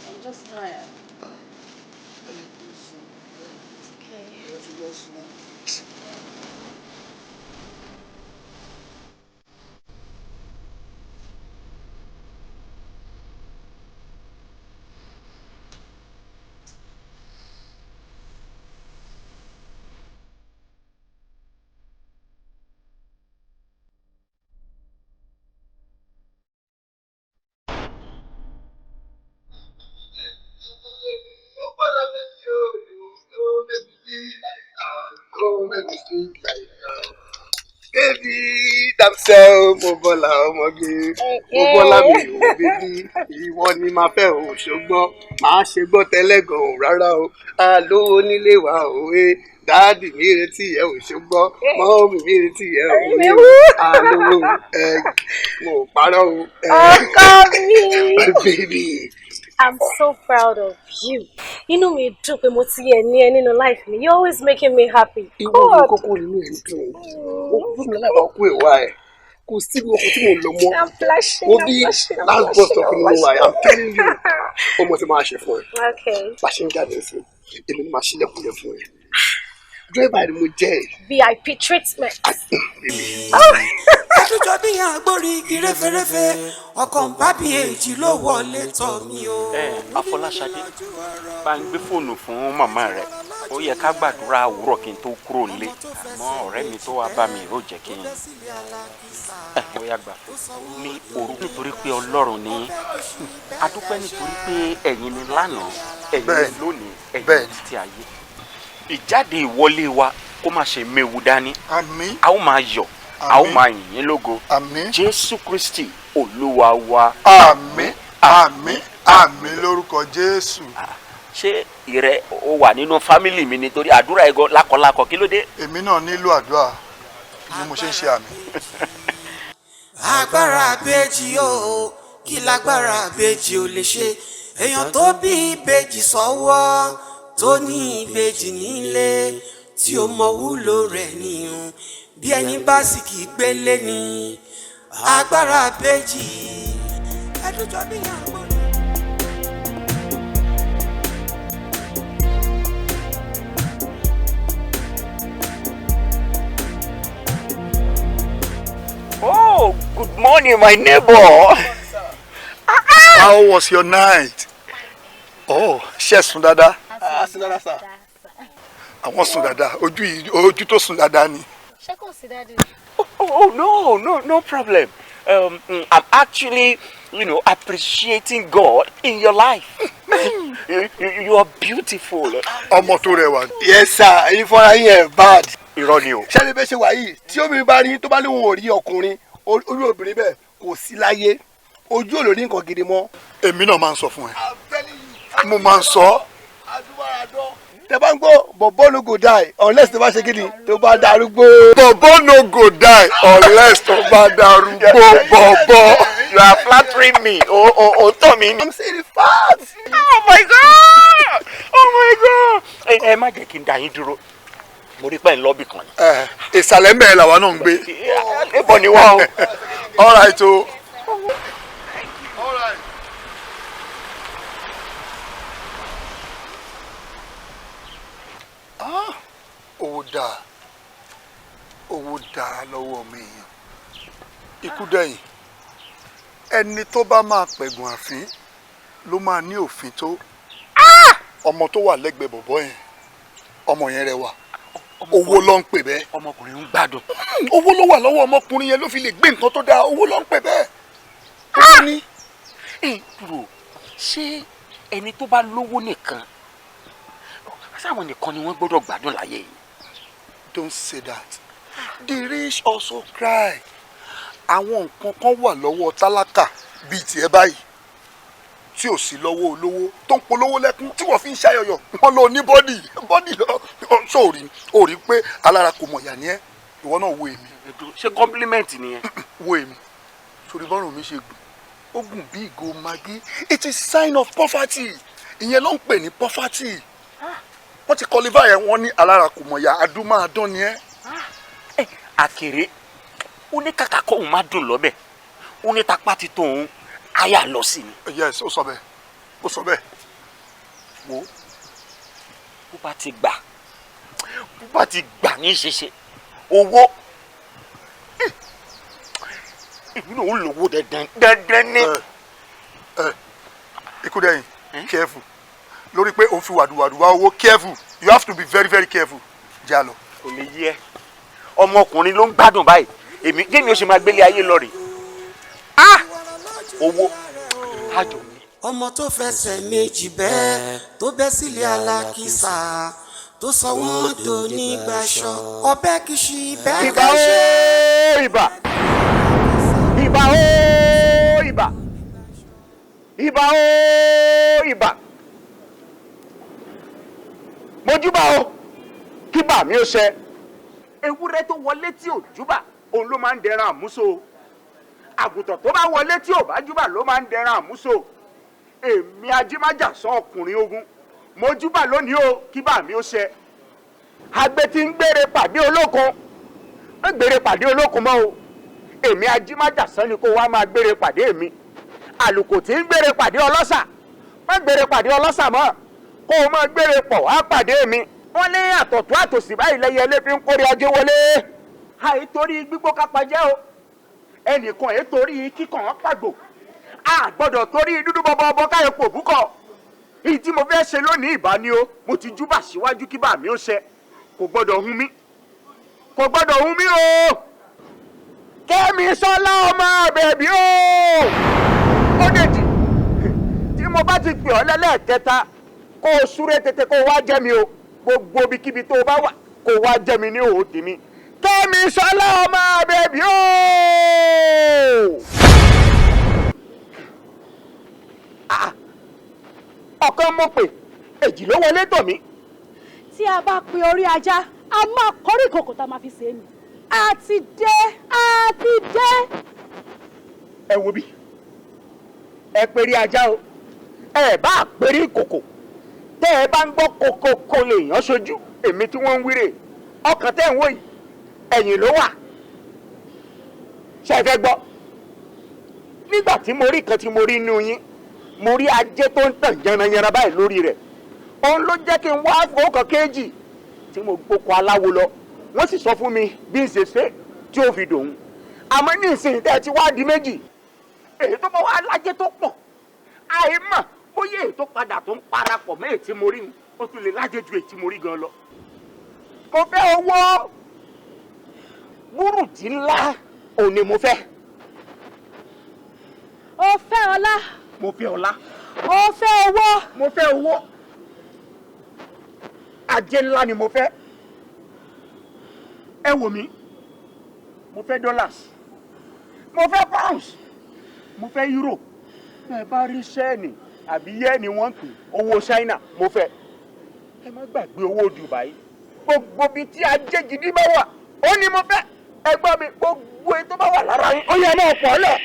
I'm just tired. Baby, damsel, mo bọ́lá ọmọge, mo bọ́lá mi ò bébí, ìwọ ni màá fẹ́ o ṣùgbọ́n màá ṣe gbọ́ tẹ́lẹ̀ gan o rárá o, àlọ́ onílé wa òwe, dáàdì mi retí ẹ ò ṣùgbọ́n mọ́mì mi retí ẹ ò ní o, àlọ́ mo parọ́ o. Ọkọ mi. Baby. I'm so proud of you. Inú mi dùn pé mo ti yẹ ní ẹ nínú life mi. You're always making me happy. Ìwọ ni kókó inú ẹ̀ ń dùn. Ó fún mi lábàá kú ìwà ẹ̀. Kò síbi ọkọ̀ tí mo lọ mọ́. I'm blushing. Mo bí last bus stop ni mo wà. I'm telling you. Ọmọ tí máa ṣe fún ẹ. Okay. Bá ṣe ń jáde sí i, èmi ni màá ṣílẹ̀kùn yẹn fún ẹ. Driver ni mo jẹ́ ẹ̀. VIP treatment. Àtújọ bí àgbórí igi rẹ́fẹ́rẹ́fẹ́ ọkàn bábí èjì ló wọlé tọ̀ mí o. Afọláṣadé bá ń gbé fóònù fún màmá rẹ̀ ó yẹ ká gbàdúrà àwúrọ̀ kí n tó kúrò nílé àmọ́ ọ̀rẹ́ mi tó wá bá mi yóò jẹ́ kí n ó yá gbà ní òru nítorí pé Ọlọ́run ní adúpẹ́ nítorí pé ẹ̀yin ni lánàá ẹ̀yin ni lónìí ẹ̀yin ni títí ayé ìjáde ìwọlé wa kó má ṣe méwu dání a ó máa yọ̀ a ó máa yìn yín lógo Jésù Kristi Olúwa wa. Àmín àmín àmín lórúkọ Jésù. Ṣé ìrẹ o wà nínú fámìlì mi nítorí àdúrà ẹgọ lákọlákọ kí ló dé. Èmi náà nílò àdúrà ni mo ṣe ń ṣe àmì. Agbára Ibeji o kí lágbára Ibeji ò lè ṣe èèyàn tó bí Ibeji sọ́wọ́ tó ní Ibeji nílé tí ó mọ wúlò rẹ̀ nìyẹn bí ẹni bá sì kì í gbélé ní Agbára Ibeji ẹdújọ bí yàgbọ́. Oh, good morning, my neighbor. How was your night? Oh, ṣé sùn dáadáa? Sùn dáadáa sir. Àwọn sùn dáadáa, ojú tó sùn dáadáa ni. Ṣé kò sí dáadé? Oh, no problem. I'm actually, appreciating God in your life. You are beautiful. Ọmọ tó rẹwà. Yes sir, ìfọ̀rọ̀ yín ẹ̀ bad. Irọ́ ni o. Ṣé bẹ́ẹ̀ ṣe wà yìí tí obìnrin bá rí tó bá léwu ò rí ọkùnrin orí obìnrin bẹ́ẹ̀ kò sí láyé ojú ò lè rí nǹkan gidi mọ́. Èmi náà máa ń sọ fún ẹ. Mo máa ń sọ. Tẹ bá ń gbọ́ bọ̀bọ́ no go die unless tó bá ṣe gidi tó bá darúgbó. Bọ̀bọ́ no go die unless tó bá darúgbó bọ̀bọ́. You are flattering me. Oh, Tommy. I'm saying the facts. Oh my God! Ẹ má jẹ́ kí n dá yín dúró. Mo rí pé ń lọ́bì kan ni. Ìsàlẹ̀ mẹ́ẹ̀ làwa náà ń gbé. Níbo ni wọ́n o? All right o. Owó dáa lọ́wọ́ mi yàn. Ikú dẹ̀yìn. Ẹni tó bá máa pẹ̀gùn àfín ló máa ní òfin tó. Ọmọ tó wà lẹ́gbẹ̀ẹ́ bọ̀bọ́ yẹn, ọmọ yẹn rẹwà. Owó ló ń pè bẹ́ẹ̀. Ọmọkùnrin ń gbádùn. Owó ló wà lọ́wọ́ ọmọkùnrin yẹn ló fi lè gbé nǹkan tó dáa. Owó ló ń pè bẹ́ẹ̀. Owó ní. Dúró, ṣé ẹni tó bá lówó nìkan sáwọn nìkan ni wọ́n gbọ́dọ̀ gbádùn láyé yìí? Don't say that. The rich also cry. Àwọn nǹkan kan wà lọ́wọ́ tálákà bíi tiẹ̀ báyìí tí ò sí lọ́wọ́ olówó tó ń polówó lẹ́kún tí wọ́n fi ń ṣàyọyọ̀ wọ́n lọ ní bọ́dì lọ sóòrì ó rí pé alára kò mọ̀ yà ní ẹ́ ìwọ náà wo èmi. Ṣé compliment nìyẹn? Wo èmi sórí bọ́rùn mi ṣe gùn ó gùn bí ìgò magi. It is sign of poverty. Ìyẹn ló ń pè ní poverty. Wọ́n ti kọlífà yẹn wọ́n ní alára kò mọ̀ yà adúmáadán ni ẹ́. Àkèré ó ní kàkà kó òun má dùn lọ́bẹ̀ ó ní tapá ti tó òun àyà lọ sí ni. Yes, ó sọ bẹ́ẹ̀. Wo bó bá ti gbà bó bá ti gbà ní ṣeṣe owó èmi náà ó lówó dandan ní. ikú dẹ́yìn careful lórí pé òun fi wàdùwàdù wá owó careful you have to be very very careful jẹ́ àlọ́. kò lè yẹ ọmọkùnrin ló ń gbádùn báyìí èmi jẹ́mi ó ṣe máa gbélé ayé lọ rè owó àjò mi. ọmọ tó fẹsẹ̀ méjì bẹ́ẹ̀ tó bẹ́ sílé alákìsà tó sọ wọ́n dò nígbàṣọ ọbẹ̀ kìsì bẹ́ẹ̀ ìbà ó ìbà ìbà ó ìbà ìbà ó ìbà mojúbà ó kíbà mi ó ṣe. ewúrẹ́ tó wọlé tí ò júbà òun ló máa ń dẹran àmúso àgùntàn tó bá wọlé tí ò bá júbà ló máa ń dẹran àmúso èmi ajímájà sán ọkùnrin ogun mojúbà lónìí o kíbà mi ó ṣe. àgbẹ̀ tí ń gbére pàdé olókun ń gbére pàdé olókun mọ́ o èmi ajímájà sán ni kó wá máa gbére pàdé mi àlùkò tí ń gbére pàdé ọlọ́ṣà má gbére pàdé ọlọ́ṣà mọ́ kó o máa gbére pọ̀ wá pàdé mi. wọ́n lé àtọ̀tún àtòsí báyìí lẹ́yẹ ilé fi ń kórè ajé wọlé. àìtorí gbígbó kápá jẹ́ o ẹnìkan èé torí kíkàn án pàgbò a gbọ́dọ̀ torí dúdú bọ́bọ́ káyọ̀ pò búkọ̀. èyí tí mo fẹ́ ṣe lónìí ìbá ni o mo ti júbà síwájú kí bá mi ó ṣe kò gbọ́dọ̀ hun mí kò gbọ́dọ̀ hun mí o. kẹ́mi sọ́lá ọmọ bẹ̀bí o. ó dèjì tí mo bá ti pè ọ́ lẹ́lẹ́kẹta kó o súré tètè kó o wá jẹ́ mi o gbogbo ibikíbi tó o bá wà kó o wá jẹ́ mi ní òòdì mi. kẹ́mi sọ́lá ọmọ bẹ̀bí o. ọ̀kan mo pè èjì ló wọlé tọ̀ mí. tí a bá pe orí ajá a máa kọrí ìkòkò tá a máa fi ṣe é ni. àti dé. ẹ wo bí ẹ perí ajá o ẹ bá perí ìkòkò tẹ́ ẹ bá ń gbọ́ kòkòkò lè yàn sójú èmi tí wọ́n ń wíre ọkàn tẹ́ ń wò yìí ẹ̀yìn ló wà ṣe fẹ́ gbọ́ nígbà tí mo rí kan tí mo rí inú yín mo rí ajé tó ń tàn yanranyanran báyìí lórí rẹ̀ òun ló jẹ́ kí n wá fowókan kéèjì tí mo gbóko aláwo lọ wọ́n sì sọ fún mi bí n ṣe ṣe tí ó fi dòun àmọ́ ní ìsìn tẹ́ ẹ ti wá di méjì èyí tó bá wá lájẹ́ tó pọ̀ àìmọ̀ bóyá èyí tó padà tó ń parapọ̀ mọ́ èyí tí mo rí ó tún lè lájẹ́ ju èyí tí mo rí gan lọ. mo fẹ́ owó búrùdì ńlá òun ni mo fẹ́. o fẹ́ ọlá. mo fẹ́ ọlá. o fẹ́ owó. mo fẹ́ owó. ajé ńlá ni mo fẹ́. ẹ wò mí mo fẹ́ dollars mo fẹ́ pounds mo fẹ́ euro ẹ bá rí sẹ́ẹ̀nì àbí yẹ́ẹ̀nì wọ́n pè owó China mo fẹ́. ẹ má gbàgbé owó Dubai gbogbo bíi tí ajé gidi bá wà ó ní mo fẹ́. ẹ gbọ́ mi gbogbo ètò bá wà lára yín ó yẹ náà pọ̀ lẹ̀.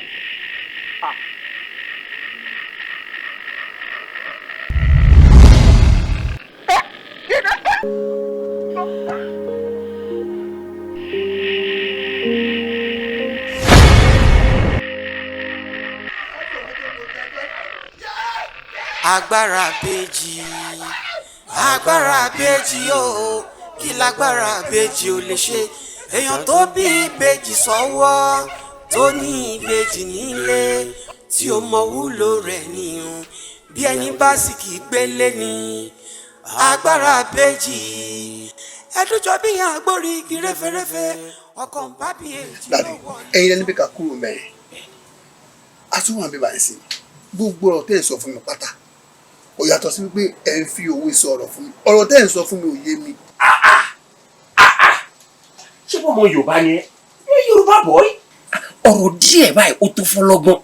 Agbara Ibeji, Agbara Ibeji o, kí lágbára Ibeji ò lè ṣe. Èèyàn tó bí Ibeji sọ́wọ́ tó ní Ibeji nílé tí ó mọ wúlò rẹ̀ nìyẹn bí ẹni bá sì kì í gbélé ni. Agbara Ibeji ẹdújọ bí yàn agbórí igi rẹ́fẹ́rẹ́fẹ́ ọkàn bá bí èjì ló wọ. ẹ̀yin lẹni bí ká kúrò mẹ́rin a tún wà bí báyìí sí gbogbo ọ̀rọ̀ tẹ́ ẹ̀ sọ fún mi pátá ó yàtọ̀ sí wípé ẹ̀ ń fi òwe sọ ọ̀rọ̀ fún mi ọ̀rọ̀ tẹ́ ẹ̀ ń sọ fún mi ò yé mi. ṣé bọ́mọ Yorùbá ni ẹ Yorùbá bọ́ọ̀ì ọ̀rọ̀ díẹ̀ báyìí ó tó fọlọ́gbọ́n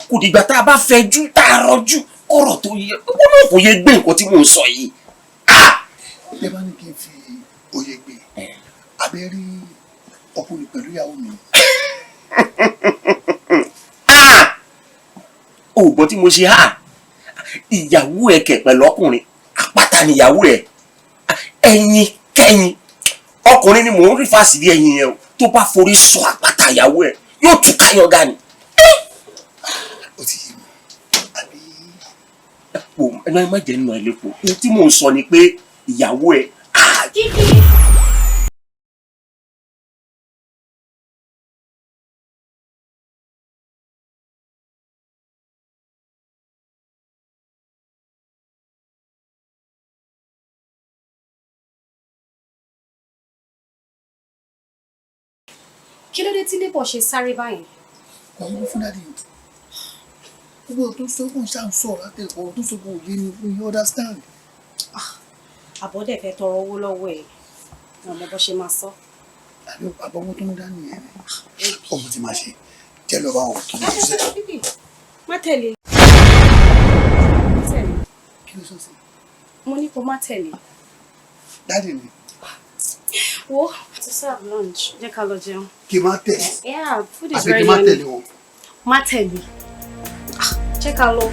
kò dìgbà tá a bá fẹjú tá a rọjú ọ̀rọ̀ tó yẹ ó náà kò yẹ gbé nǹkan tí mò ń sọ yìí. ẹ bá ní kí n fi òye gbé abẹ́ rí ọkùnrin pẹ̀lú ìyàwó mi. o gbọ́ tí mo ṣe hà ìyàwó ẹ kẹ̀ pẹ̀lú ọkùnrin àpáta níyàwó ẹ ẹ̀yin kẹ́yìn ọkùnrin ni mò ń rí fásitì ẹ̀yìn yẹn o tó bá forí sọ àpáta ìyàwó ẹ yóò tún káyọ̀gá ni. ó ti yé mi àbí. ẹ má jẹ́ nínú ẹ lẹ́pọ̀ ohun tí mò ń sọ ni pé ìyàwó ẹ. Kí ló dé tí Débọ̀ ṣe sáré báyìí? Ọ̀hún fún dáadé yìí. Gbogbo tó sọ fún ṣáà ń sọ̀rọ̀ látẹ̀kọ̀ tó sọ fún òye ni you understand. Àbọ̀dẹ̀ fẹ́ tọrọ owó lọ́wọ́ ẹ̀. Ọmọ bó ṣe máa sọ. Àbí àbọ̀wọ́ tó ń dá nìyẹn. Ọmọ tí máa ṣe jẹ́ lọ bá wọn kí ló ṣe. Má tẹ̀lé. Kí ló sọ sí? Mo ní kó má tẹ̀lé. Dáadé ni. Wo to serve lunch. Jẹ́ ká lọ jẹun. Kí má tẹ̀lé. Yeah, food is Àbí ready. kí má tẹ̀lé wọn. Má tẹ̀lé. Jẹ́ ká lọ.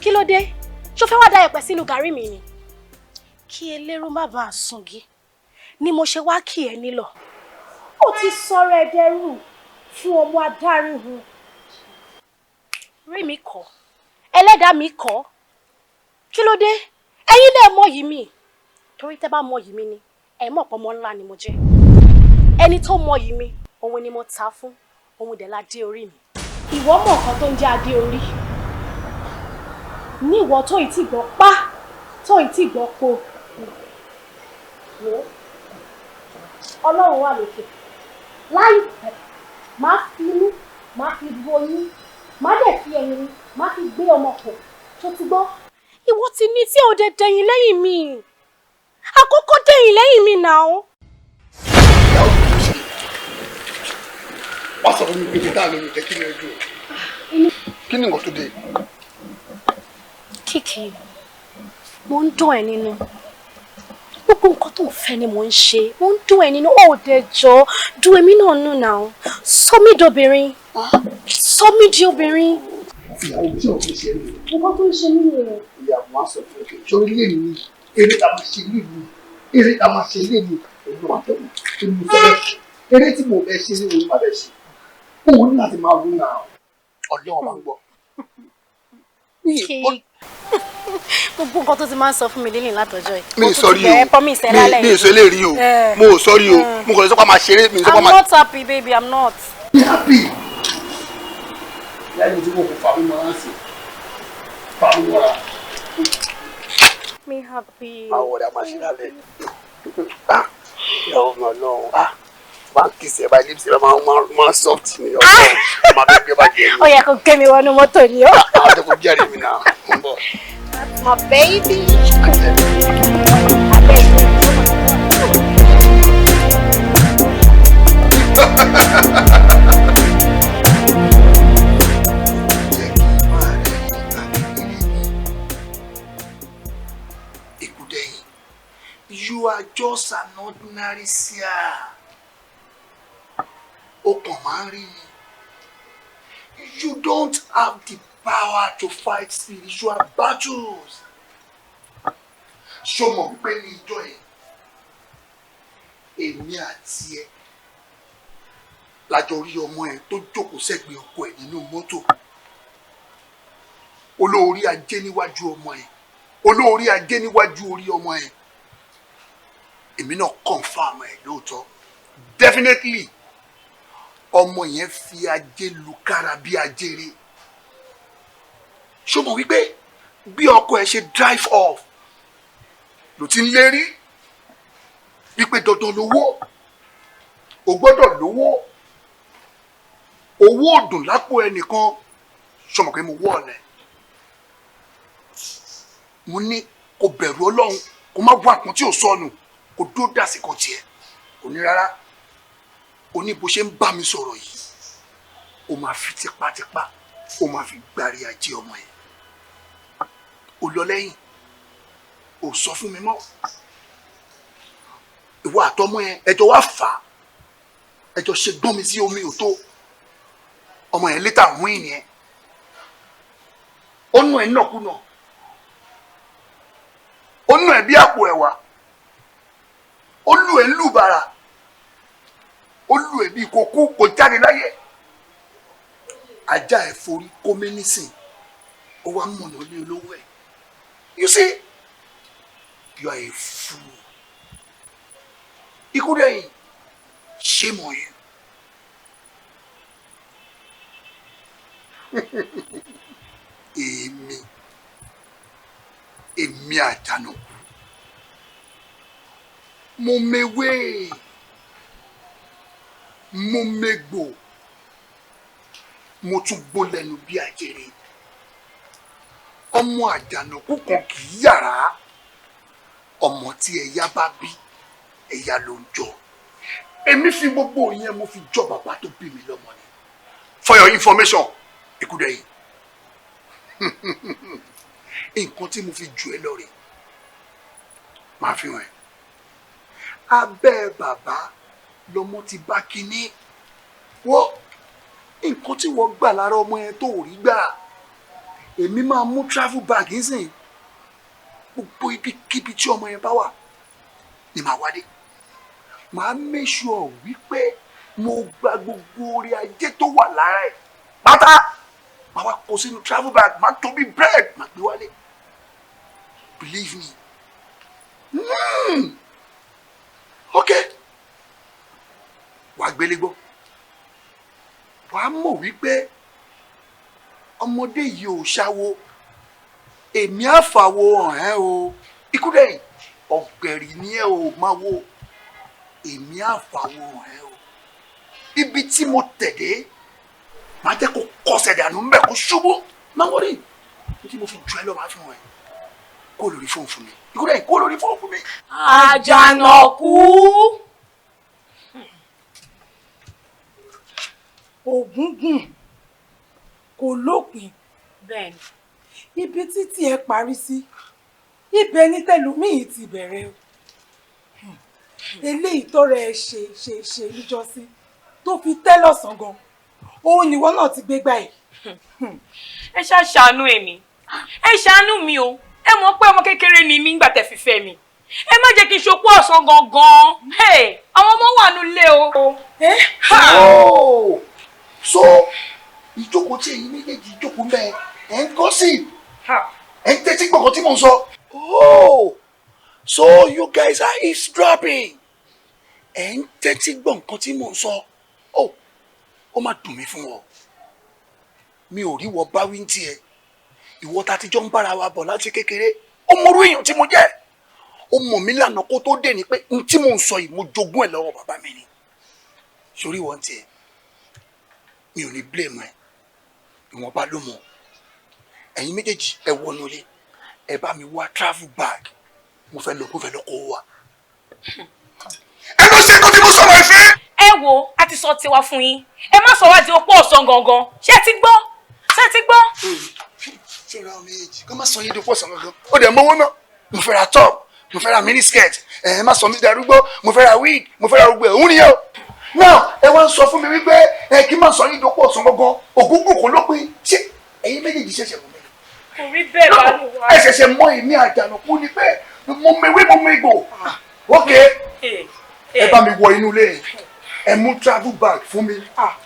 Kí ló dé? Ṣó fẹ́ wá da ẹ̀pẹ̀ sínú gàrí mi ni? Kí elérú má bàa sungi ni mo ṣe wá kí ẹ nílọ. Ó ti sọ̀rọ̀ ẹ̀dẹ̀rù fún ọmọ adáríhun. Rí mi kọ́, ẹlẹ́dàá mi kọ́. Kí ló dé? Ẹ̀yin náà mọ̀yì mi. Torí tẹ́ bá mọ̀yì mi ni, ẹ mọ̀ pé ọmọ ńlá ni mo jẹ́. Ẹni tó mọ̀yì mi, òun ni mo ta fún, òun dẹ̀ la dé orí mi. Ìwọ mọ̀ nǹkan tó ń jẹ́ adé orí. Ní ìwọ tó ì tí gbọ́ pá tó ì tí gbọ́ po wò Ọlọ́run wà lókè láìpẹ́ máa fi inú máa fi boyún máa dẹ̀ fi ẹyin máa fi gbé ọmọ pọ̀ tó ti gbọ́. Ìwọ ti ní tí òde dẹ̀yìn lẹ́yìn mi àkókò dẹ̀yìn lẹ́yìn mi náà. Wọ́n sọ fún mi pé títà lórí jẹ́ kí ni ojú ẹ̀. Kí ni nǹkan tó dé? Kìkì, mo ń dùn ẹ nínú. Gbogbo nǹkan tó ń fẹ́ ni mo ń ṣe. Mo ń dùn ẹ nínú. Ó dẹ̀ jọ dùn èmi náà nù náà. Sọ mí dobìnrin. Sọ mí di obìnrin. Ìyàwó tí ò fi ṣe é lè. Nǹkan tó ń ṣe mí nìyẹn. Ìyàwó á sọ fún ẹ sórí ilé mi eré tá a máa ṣe ilé mi eré tá a máa ṣe ilé mi èmi máa tẹ̀wé kí ni mo fẹ́ bẹ́ẹ̀ eré tí mo fẹ́ ṣe ní òun máa bẹ́ẹ̀ ṣe. Òun ní láti máa rún náà. Ọlọ́run máa ń gbọ́. Gbogbo nǹkan tó ti máa ń sọ fún mi lélẹ̀ látọjọ́ yìí. Mi ì sọrí o mi ì sọ eléyìí o mo ò sọrí o mo kàn lè sọ pé a máa ṣeré mi ì sọ pé a máa. I'm not happy baby, I'm not. Be happy. Ìyá ìlú tí mo kò fà mí mọ́ra sí fà mí mọ́ra. Me happy. Àwọn ọ̀rẹ́ a máa ṣe lálẹ́. Ìyàwó mi ọlọ́run máa ń kìsì ẹ̀ báyìí lips ẹ̀ máa ń soft ní ọ̀sán máa bẹ́ẹ̀ gbé bàjẹ́ mi. Ó yẹ kó gbé mi wọnú mọ́tò ni ó. Àwọn ọjọ́ kò jẹ́rìí mi náà ń bọ̀. That's my baby. You are just an ordinary seer. O kàn máa ń rí ni. You don't have the power to fight spiritual battles. Ṣó mọ̀ wípé ní ìjọ yẹn, èmi àti ẹ lájọ rí ọmọ ẹ tó jókòó sẹ́gbẹ̀ẹ́ ọkọ ẹ nínú mọ́tò. Olórí ajé níwájú ọmọ ẹ. Olórí ajé níwájú orí ọmọ ẹ. Èmi náà confirm ẹ lóòótọ́. Definitely ọmọ yẹn fi ajé lu kára bí ajere. Ṣó mọ̀ wípé bí ọkọ ẹ ṣe drive off ló ti ń lérí wípé dandan lówó o gbọ́dọ̀ lówó owó òdùn lápò ẹnìkan. Ṣó mọ̀ pé mo wọ́ ọ̀lẹ. Mo ní kó bẹ̀rù Ọlọ́run kó má wá àpọ́n tí ò sọnù kó dó dàsìkò tiẹ̀ kò ní rárá. O ní bó ṣe ń bá mi sọ̀rọ̀ yìí o máa fi tipátipá o máa fi gbárí ajé ọmọ yẹn. O lọ lẹ́yìn o sọ fún mi mọ́. Ìwọ àtọmọ yẹn ẹjọ́ wá fà á ẹjọ́ ṣe gbọ́n mi sí omi ò tó. Ọmọ yẹn létà wín yẹn ó nù ẹ̀ nàkúnà ó nù ẹ̀ bí àpò ẹ̀wà ó lù ẹ̀ ń lù bàrà ó lù ẹ̀ bí kò kú kò jáde láyé. ajá ẹ̀ forí kó mi nísìn ó wá mọ̀nà lé olówó ẹ̀. You see, you are a fool. Ikú dẹ̀yìn, shame on you. Èmi Àjànàkú mo mewé mo megbò mo tún gbó lẹ́nu bí àjèrè ọmọ Àjànàkú kan kì í yàrá ọmọ tí ẹ̀yà bá bí ẹ̀yà ló ń jọ èmi fi gbogbo yẹn mo fi jọ bàbá tó bí mi lọ́mọ ni. For your information Ikúdẹ̀yìn nǹkan tí mo fi jù ẹ́ lọ rè máa fi hàn ẹ́ abẹ́ bàbá lọmọ ti bá kínní wọ́n nǹkan tí wọ́n gbà lára ọmọ yẹn tó rí gbà èmi máa mú travel bag nísìnyí gbogbo ibikíbi tí ọmọ yẹn bá wà ni màá wá dé màá make sure wípé mo gba gbogbo orí ajé tó wà lára ẹ̀ pátá màá wá kó sínú travel bag màá tóbi bread màá gbé wálé believe me. Okay, wàá gbélé gbọ́ wàá mọ̀ wípé ọmọdé yìí ò ṣáwo èmi àfàwo hàn ẹ́ o Ikúdẹ̀yìn ọ̀gbẹ̀rì ni ẹ ò máa wo èmi àfàwo hàn ẹ́ o ibi tí mo tẹ̀dé máa jẹ́ kó kọsẹ̀ dànù ń bẹ̀ kó ṣubú máa wọ́n rí ní tí mo fi jù ẹ́ lọ máa fi hàn ẹ́ kó lórí fóònù fún mi Ikúdẹ̀yìn kó lórí fóònù fún mi. Àjànàkú. Ògúngùn kò lópin Bẹ́ẹ̀ni. ibi títí ẹ parí sí ibẹ̀ ní tẹlómìí ti bẹ̀rẹ̀ o eléyìí tọrọ ẹ ṣe níjọ́sí tó fi tẹ́ lọ́sàn gan òun nìwọ náà ti gbé gbà yìí. Ẹ ṣàánú èmi ẹ ṣàánú mi o ẹ mọ̀ pé ọmọ kékeré ni mí nígbà tẹ́ fi fẹ́ mi ẹ má jẹ́ kí n ṣopó ọ̀sán gangan àwọn ọmọ wà nílé o. So ìjókòó tí èyí méjèèjì ìjókòó mẹ ẹ ń kọ́ sí ẹ ń tẹ́tí gbọ̀ngàn tí mò ń sọ. Oh, so you guys are eavesdropping ẹ ń tẹ́tí gbọ̀ngàn tí mò ń sọ. Oh, ó má dùn mí fún ọ mi ò rí wọ báwí ń tiẹ̀ ìwọ tá a ti jọ ń bára wa bọ̀ láti kékeré ó mọrú èèyàn tí mo jẹ́ ó mọ̀ mí lànà kó tó dé ni pé n tí mò ń sọ yìí mo jogún ẹ̀ lọ́wọ́ bàbá mi ni sórí wọn tiẹ̀ mi ò ní blame ẹ ìwọ̀nba ló mọ̀ ẹ̀yin méjèèjì ẹ wọnú ilé ẹ bá mi wá travel bag mo fẹ́ lọ kó wá. ẹ lọ ṣe kó tí mo sọ̀rọ̀ ìfẹ́. ẹ wo a ti sọ tiwa fún yín ẹ má sọ wá di opó ọ̀sán gangan ṣé ti gbọ́ ṣọ́ra ọmọ èjì kó má sọ yín di opó ọ̀sán gangan ó dẹ̀ mọ́wọ́ náà mo fẹ́ ra top mo fẹ́ ra mini skirt ẹ má sọ mí darúgbó mo fẹ́ ra wig mo fẹ́ ra gbogbo ẹ̀ òun nìyẹn o. Now, ẹ wá ń sọ fún mi wípé ẹ kí n má sọ yín dopò ọ̀sán gangan Ògúngùn kò lópin ṣé ẹ̀yin méjèèjì ṣẹ̀ṣẹ̀ mọ̀ mi. Kò rí bẹ́ẹ̀ bá lù wá. Ẹ ṣẹ̀ṣẹ̀ mọ èmi Àjànàkú ni pé mo mewé mo megbò. Ok, ẹ bá mi wọ inú ilé yẹn ẹ mú travel bag fún mi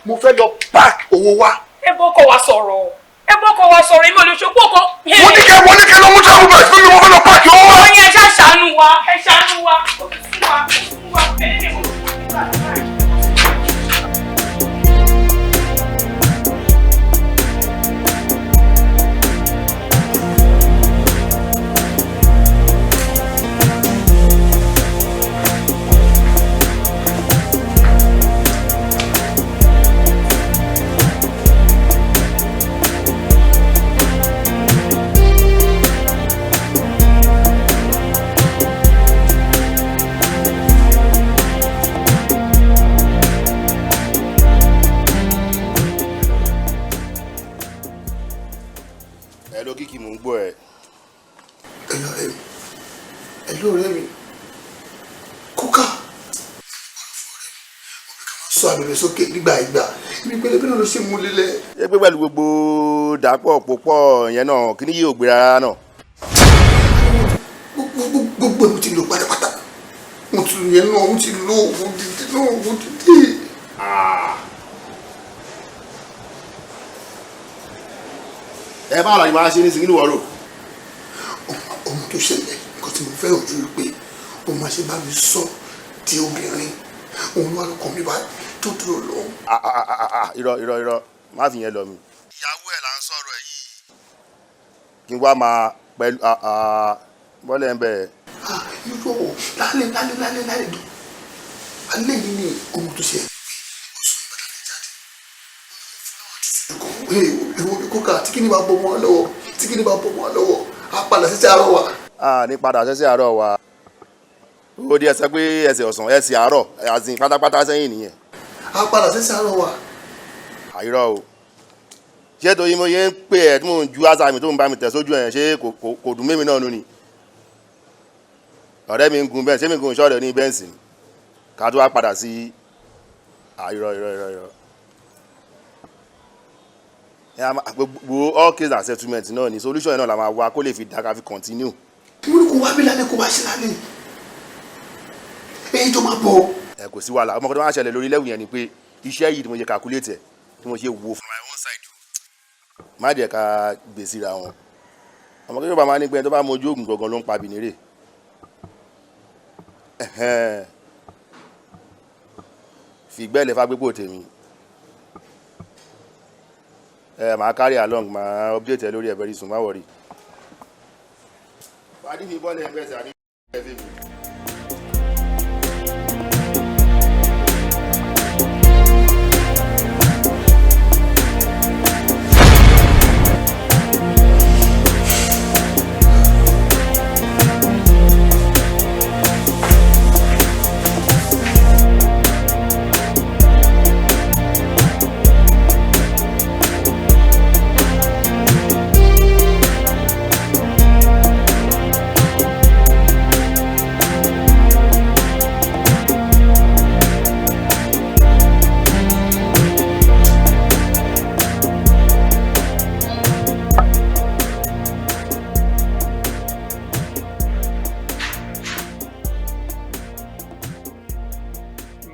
mo fẹ́ lọ park owó wá. Ẹ bọ́kọ̀ wá sọ̀rọ̀ èmi ò lè ṣopó kan. Mo ní kẹ́ lọ mú travel bag fún mi mo fẹ́ lọ park owó wá. Wọ́n ní ẹ ṣàánú wa fún wa sọ àbẹ̀rẹ̀ sókè nígbà ìgbà ibi pẹlẹbẹ náà ló ṣe mú lílẹ̀. ṣé pé pẹ̀lú gbogbo dàpọ̀ púpọ̀ yẹn náà kí ni yóò gbé rárá náà. gbogbo ẹ̀ mo ti lò pátápátá mo ti yẹn náà mo ti lò òun dídí náà mo ti dé. ẹ bá àlàyé máa ṣe ní sìnkú wọ́rọ̀. Ọmọ tó ṣẹlẹ̀ nǹkan tí mo fẹ́ ojú rí pé ó máa ṣe bá mi sọ di obìnrin òun wà lókàn mi báyìí tó dúró lọ. Irọ́ má fi yẹn lọ mi. Ìyàwó ẹ̀ là ń sọ̀rọ̀ ẹ̀ yìí. Kí n wá máa pẹ̀lú bọ́lẹ̀ ń bẹ̀. Irọ́ lálẹ́ alẹ́ yìí ni ọmọ tó ṣe ìwọ bí kókà tí kí ni bá bọ́ wọn lọ́wọ́ á padà sẹ́sẹ́ àárọ̀ wa. Ní padà sẹ́sẹ́ àárọ̀ wa ó di ẹsẹ̀ pé ẹsẹ̀ ọ̀sán ẹsẹ̀ àárọ̀ àti pátápátá sẹ́yìn nìyẹn. Á padà sẹ́sẹ́ àárọ̀ wa. Àìrọ̀ o ṣé torí mo yẹ ń pè ẹ́ tí mò ń ju àṣà mi tó ń bá mi tẹ̀ sójú ẹ̀ ṣé kò dùn mímí náà nù ni. Ọ̀rẹ́ mi ń gun bẹ́ẹ̀ ṣé mi gun ìṣọ́ọ̀rẹ́ ní bẹ́ǹsì ni ká tó wá padà sí irọ́. Gbogbo all case and settlement náà ni solution náà la máa wá kó lè fi dá ká fi continue. Mo ní kó wá bí lálẹ́ kó wá ṣe lálẹ́ èyí tó máa bọ̀. Kò sí wàhálà ọmọkùnrin tó máa ń ṣẹlẹ̀ lórí lẹ́wù yẹn ni pé iṣẹ́ yìí tí mo ṣe calculate ẹ̀ tí mo ṣe wo from my own side má jẹ́ ká gbèsè ra wọn. Ọmọkùnrin tó bá máa ní pé tó bá mojú oògùn gangan ló ń pa bìnírè. Fìgbẹ́lẹ̀ fagbégbò tèmi máa carry along máa update ẹ lórí ẹ very soon má worry. Pàdé mi bọ́ọ̀lù ẹ̀ bẹ́ẹ̀ sàní ẹ̀fẹ̀ mi.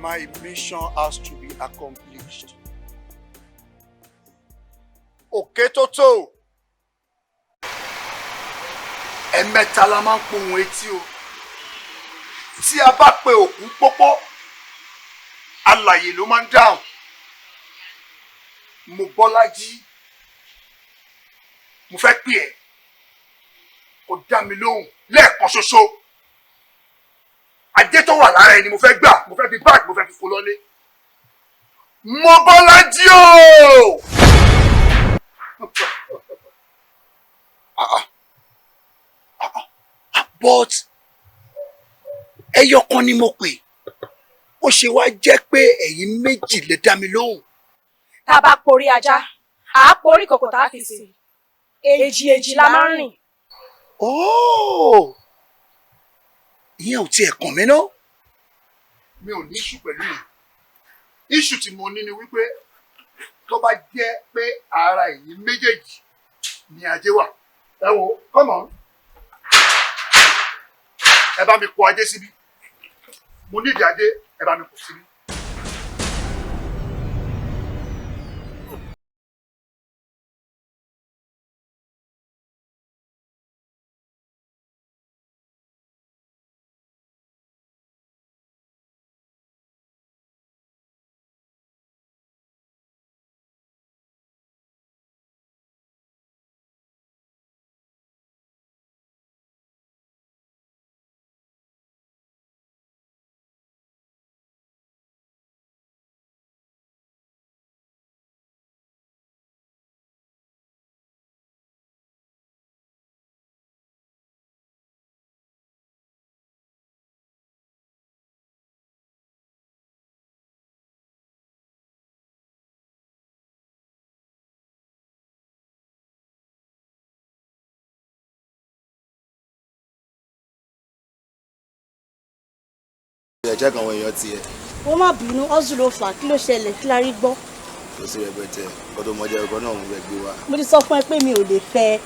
My mission has to be accomplished. Òkè tó tó. Ẹ̀mẹ́ta la máa ń pohùn etí o. Tí a bá pe òkú pópó, alààyè ló máa ń dáhùn. Mo Bọ́lájí. Mo fẹ́ pè ẹ́. Kò dá mi lóhùn lẹ́ẹ̀kan ṣoṣo. Ajé tó wà lára ẹni mo fẹ́ gbà, mo fẹ́ fi báàgì, mo fẹ́ fi fò lọ́lé. Mo Bọ́lájí o! But ẹyọ kan ni mo pè. Ó ṣe wá jẹ́ pé ẹ̀yin méjì lè dá mi lóhùn. Tá a bá porí ajá, à á porí kòkò tá a fi sè. Èjì la máa ń rìn. Ìyẹn ò tiẹ̀ kàn mí ná. Mi ò ní ìṣù pẹ̀lú yìí. Ìṣù tí mo ní ni wípé tó bá jẹ́ pé ara ẹ̀yin méjèèjì ni ajé wà. Ẹ wo, come on. Ẹ bá mi kó ajé síbí. Mo nídìí ajé, ẹ bá mi kó síbí. Ẹ̀jẹ̀ kan wọ̀nyí ọtí ẹ̀. Wọ́n má bínú ọ́sùn ló fà kí ló ṣẹlẹ̀ kí la rí gbọ́. Kò sí rẹpẹtẹ ọdún mọ́jẹ́ ọkọ náà ń gbé wa. Mo ti sọ fún ẹ pé mi ò lè fẹ́.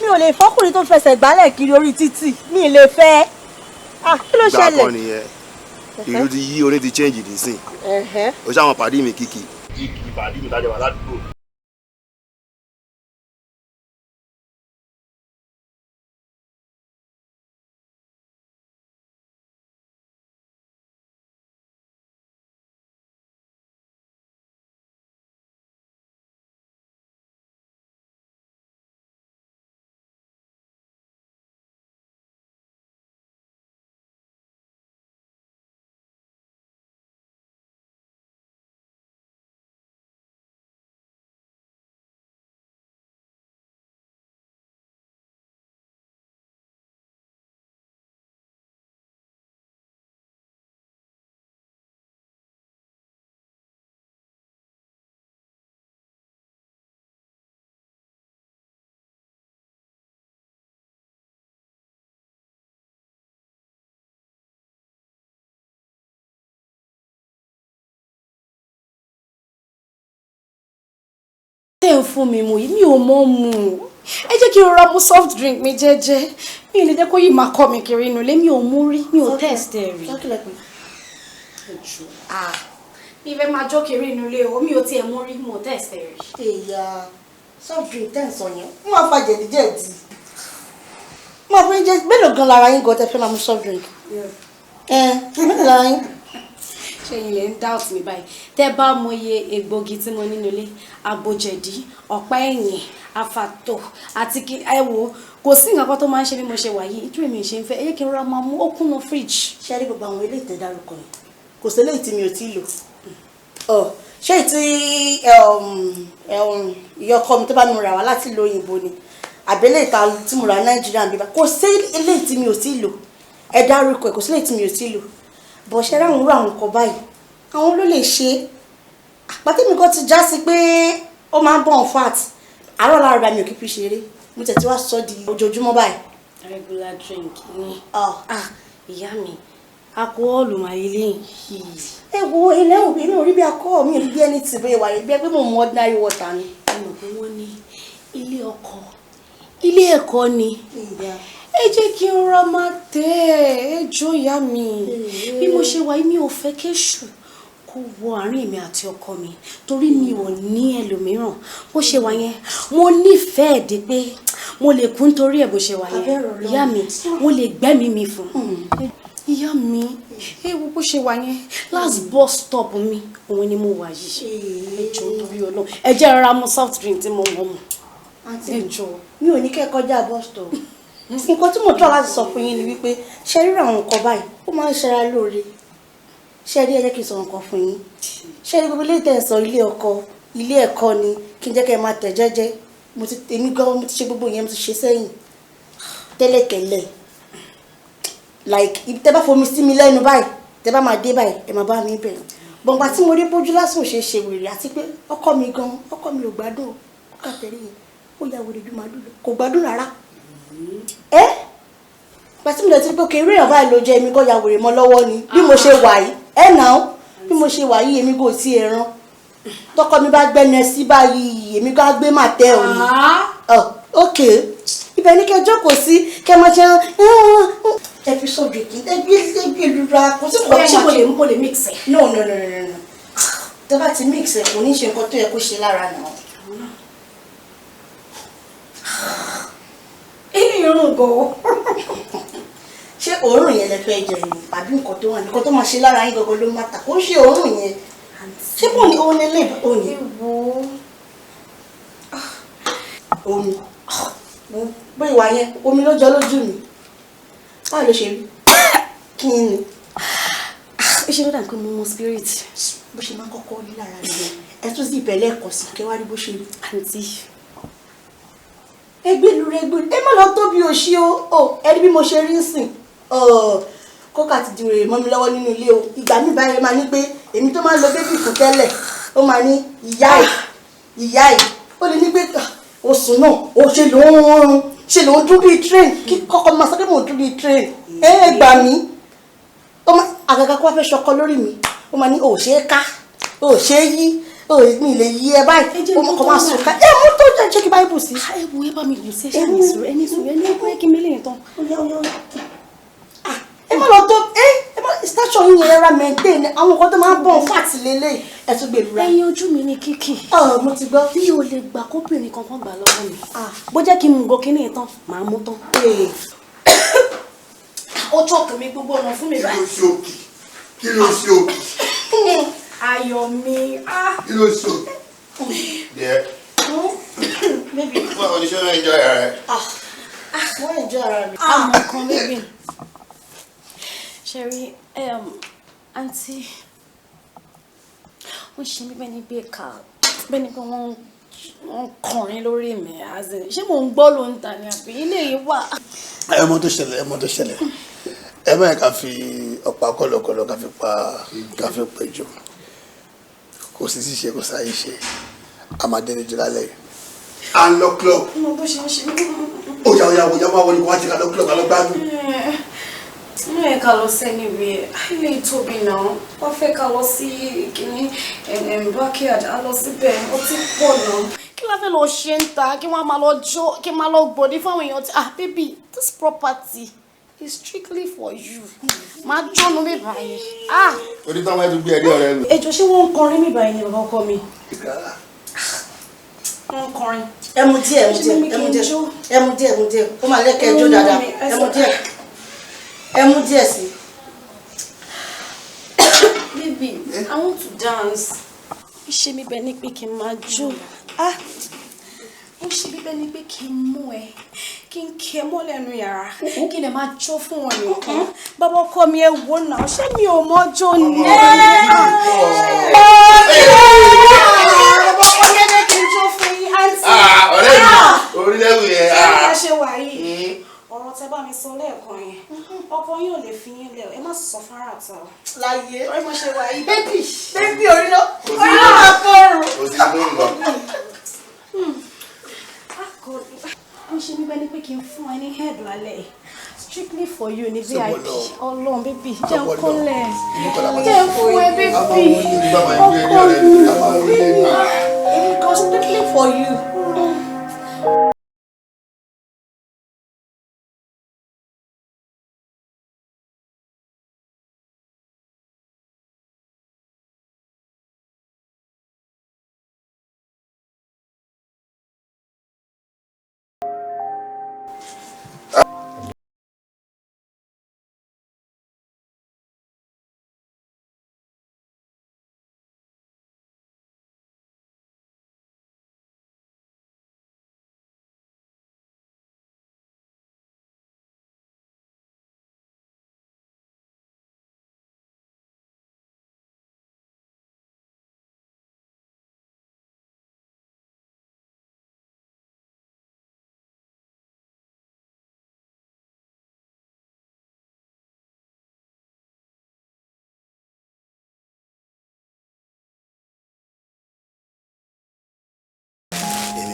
Mi ò lè fọ́kùnrin tó fẹsẹ̀ gbálẹ̀ kiri orí títì. Mi ì lè fẹ́. Kí ló ṣẹlẹ̀? Gbà kan nìyẹn. Ìlú ti yí orí ti change nísìn. Ó ṣàwọn pàdé mi kìkì. Kìkì pàdé mi tájọba ládùúgbò. tẹ́ ń fún mi mu yìí mi ò mọ̀ mu ẹ jẹ́ kí n rọra mu soft drink mi jẹ́jẹ́ mi ò lè jẹ́ kó yìí máa kọ́ mi kiri inú ilé mi ò mú rí mi ò test ẹ̀ rí. mi fẹ́ máa jọ́ kiri inú ilé o mi ò tiẹ̀ mú rí mi ò test ẹ̀ rí. èèyàn soft drink tẹ́ ń sọ yẹn wọ́n máa fa jẹ̀díjẹ̀dí mo àbúrò jẹ mélòó gan lára yín gan tẹ́ fẹ́ máa mu soft drink mélòó lára yín. ṣé ilẹ̀ ń doubt mi báyìí tẹ́ bá mọ iye egbògi tí mo nínú ilé agbòjẹ̀dí ọ̀pá ẹ̀yìn afato àti kí ẹ wo kò sí nǹkan kan tó máa ń ṣe bí mo ṣe wà yìí ìtúrò mi ṣe ń fẹ́ ẹ yẹ kí n rọra máa mú ó kúnnú fridge. ṣé rí gbogbo àwọn eléyìí tẹ́ dárúkọ yìí kò sí eléyìí tí mi ò tí ì lò ṣé ìtí ìyọkọ mi tó bá mi rà wá láti ìlú òyìnbó ni àbẹ́lẹ̀ ìta tí mo rà Nàìjíríà bíbá kò sí eléyìí tí mi ò tí ì lò ẹ dárúkọ ẹ kò sí eléyìí tí mi ò tí ì lò bọ̀ ṣe ráhùn rú àwọn nǹkan báyìí àwọn ló lè ṣe àpàtẹ́mi kan ti já sí pé ó máa ń bọ̀ fat àárọ̀ láàrúbá mi ò kí fi ṣeré mo tẹ̀ tí wàá sọ di ojoojúmọ́ báyìí. regular drink ni ìyá mi akọ́ọ̀lù máa ilé yìí. ẹ wo ilé òbí mi ò rí bí akọ́ mi ò rí bí ẹni tì bẹ́ẹ̀ wà rí bí ẹ pé mo mú ordinary water ni. ẹ mọ̀ pé wọ́n ní ilé ẹ̀kọ́ ni ẹ jẹ́ kí n ra máa tẹ́ ẹ jọ ìyá mi bí mo ṣe wà mi ò fẹ́ kéṣù kó wọ àárín mi àti ọkọ mi torí mi ò ní ẹlòmíràn bó ṣe wà yẹn mo nífẹ̀ẹ́ dé pé mo lè kú nítorí ẹ̀ bó ṣe wà yẹn ìyá mi mo lè gbẹ́mí mi fún ìyá mi ewu bó ṣe wà yẹn last bus stop mi òun ni mo wà yìí ẹ jọ torí Ọlọ́run ẹ jẹ́ rárá mu soft drink tí mo mọ̀ mu ẹ jọ. mi ò ní kẹ́ kọjá bus stop nǹkan tí mo tọ́ láti sọ fún yín ni wípé ṣe rí àwọn nǹkan báyìí ó máa ń ṣera lóore ṣe rí ẹ jẹ́ kí n sọ nǹkan fún yín ṣe rí gbogbo ilé ìtẹ̀sán ilé ọkọ ilé ẹ̀kọ́ ni kí n jẹ́ kẹ́ ẹ máa tẹ̀ jẹ́jẹ́ èmi gan mo ti ṣe gbogbo yẹn mo ti ṣe sẹ́yìn tẹ́lẹ̀tẹ́lẹ̀ like ibi tẹ́ bá fomi sí mi lẹ́nu báyìí tẹ́ bá máa dé báyìí ẹ máa bá mi bẹ̀rẹ̀ gbọ̀ngbà tí mo rí bójú lásán ò ṣe ṣe wèrè àti pé ọkọ mi ò gbádùn ó kà tẹ̀lé yẹn ó ya wèrè ju màálù lọ kò gbádùn rárá pàtí mo lè ti pé kéré èèyàn báyìí ló jẹ́ èmi kọ́ ya wèrè mọ́ lọ́wọ́ ni bí mo ṣe wà yìí bí mo ṣe wà yìí èmi kò sí ẹran tọkọ mi bá gbẹ́nu sí báyìí èmi kò gbé má tẹ́ ò ní ok ibẹ̀ ní kẹ́ jókòó sí kẹ́ máa ṣe ẹ fi sọ jòkì ẹ gbé lura kò sí nǹkan tí mo lè mix ẹ no tẹ́ bá ti mix ẹ kò ní ṣe nǹkan tó yẹ kó ṣe lára náà. irun gan ṣé òórùn yẹn lẹ fẹ́ jẹ ni àbí nǹkan tó wà ní nǹkan tó máa ṣe lára yín gangan ló máa tà kó ṣe òórùn yẹn ṣé kò ní òun lè òní. omi bó ìwà yẹn omi ló jọ lójú mi báwo ló ṣe rí kí ni. ó ṣe lọ́dà pé mo mọ spirit. bó ṣe máa kọ́kọ́ rí lára rẹ̀ ẹ tún sí ìbẹ̀lẹ̀ ẹ̀kọ́ sí kẹwàá rí bó ṣe rí. àǹtí ẹgbẹ́lu ẹ má lọ tóbi òṣì o ẹni bí mo ṣe rí sìn kókà ti di rèé mọ́ mi lọ́wọ́ nínú ilé o ìgbà mi báyìí máa ní pé èmi tó máa ń lo bébì fún tẹ́lẹ̀ ó máa ní ìyá ẹ̀ ó lè ní pé oṣù náà ó ṣe ló ń dún bíi train kí kọ́kọ́ máa sọ pé mò ń dún bíi train gbà mí àgàgà kó wá fẹ́ ṣọkọ lórí mi ó máa ní ò ṣe é ká ò ṣe é yí mi lè yí ẹ báyìí ó kọ máa sùn ká mú tó jẹ́ kí báyìí bù sí. ẹ wo ẹ bá mi gùn sí ẹni sùn ẹni ẹgbẹ́ kí mi lè tán. ẹ má lọ tó station yín yẹn rárá maintain àwọn nǹkan tó máa ń bọ̀ fàtì lélẹ̀ ẹ tún gbèlú ra. ẹyin ojú mi ni kíkì. mo ti gbọ́. mi ò lè gbà kóbìnrin kankan gbà lọ́wọ́ mi. bó jẹ́ kí n mú gòkè ní ìtàn màá mú tán. ó chọ́ọ̀kì mi gbogbo ọ̀nà fún mi báyìí. kí ló ṣe òkè. ayọ̀ mi. kí ló ṣe òkè. díẹ̀. wọ́n oníṣẹ́ náà ń jọ ara rẹ̀. wọ́n ń jọ ara mi. àmọ́ kan bébì. ṣẹ́rí àǹtí wọ́n ṣe mí bẹ́ẹ̀ ni pé wọ́n kọrin lórí mi ṣé mò ń gbọ́ ló ń ta ni àbí ilé yìí wà. ẹ mọ̀ tó ṣẹlẹ̀ ẹ má yẹ ká fi ọ̀pá kọ̀lọ̀kọ̀lọ̀ ká fi pẹ̀jọ kò sí ṣíṣe kò sáyé ṣe àmàdéni jù lálẹ́ à ń lọ club. mo bó ṣe ń ṣe mí. ó yà máa wọlé kó wá jẹ ká lọ club ká lọ gbádùn. mo yẹ ká lọ sẹ́ni rẹ̀ ilé ìtóbi náà wọ́n fẹ́ ká lọ sí kìíní backyard á lọ síbẹ̀ ó ti pọ̀ náà kí kí la fẹ́ lọ ṣe ń ta kí wọ́n máa lọ jó kí máa lọ gbòdì fáwọn èèyàn baby this property is strictly for you máa jónu mi báyìí. orí táwọn ẹtù gbé ẹrí ọ̀rẹ́ mi. èjò ṣé wọ́n ń kọrin mi báyìí ni bàbá ọkọ mi. wọ́n ń kọrin. ẹmu díẹ̀ ó máa lẹ́kẹ̀ẹ́ jó dáadáa ẹmu díẹ̀ sí. Baby, I want to dance. Ṣé mi bẹ́ẹ̀ ni pé kí n máa jó? Ó ṣe bí bẹ́ẹ̀ ni pé kí n mú ẹ, kí n kí ẹ mọ́ lẹ́nu yàrá, kí n lè máa jó fún wọn nìkan. Bàbá ọkọ mi ẹ wò náà, ṣé mi ò mọ jó ni? Bàbá ọkọ mi ẹ jẹ́ kí n jó fún yín, àǹtí. Ọ̀rẹ́ mi, orílẹ̀-èdè yẹn. Ṣé mi ẹ ṣe wà yìí? Ọ̀rọ̀ tẹ bá mi sọ lẹ́ẹ̀kan yẹn, ọkọ yín ò lè fi yín lẹ̀, ẹ má sọ fara ta. Láyé. Ọ̀rẹ́ mo ṣe wà yìí. Bébì orílọ̀ máa fọ́rùn. O ti gbé nǹkan. Ó ṣe mí bẹ́ẹ̀ ni pé kí n fún ẹ ní head lálẹ́ strictly for you ní VIP. Ọlọ́run bébì jẹ́ ń kọ́lẹ̀ jẹ́ ń fún ẹ bébì ọkọ mi èmi kan strictly for you.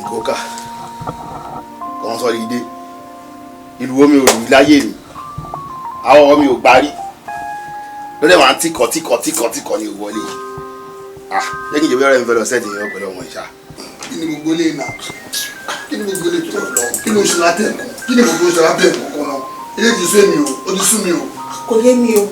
Kókà kàn sọ ìdè ìlú omi ò rí láyé mi àwọn ọmọ mi ò gbárí lórí àwọn tíkọ̀ ní ìwọlé lẹ́yìn ìjọba ọ̀rẹ́ mi fẹ́ lọ sẹ́ẹ̀dì yẹn pẹ̀lú ọmọ ìṣá. kí ni gbogbo ilé náà kí ni gbogbo ilé tó lọ kí ló ń ṣe látẹ̀kọ́ kí ni gbogbo ṣe látẹ̀kọ́ kan náà ilé ti sún èmi o ó ti sún mi o. kò yé mi o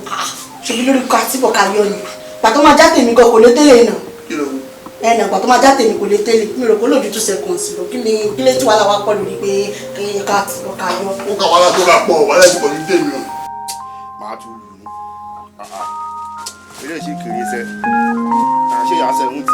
ṣebí lórí ká síbọ̀ ká yọ ni pàtó máa já tèmi gan kò lè tẹ́lẹ̀ náà. kí ló ń ẹnà àgbà tó máa já tèmi kò lè tẹ́lẹ̀ mi rò kó lòdì 2 seconds lọ kí lè tí wàhálà wa pọ̀ lórí pé ká ti lọ ká yọ. ó kà wàhálà tó rà pọ̀ wàhálà ti pọ̀ ní tèmi o. máa tún lù ú eré ìṣe kiri iṣẹ́ àṣẹ ìyàsẹ̀ ń tì.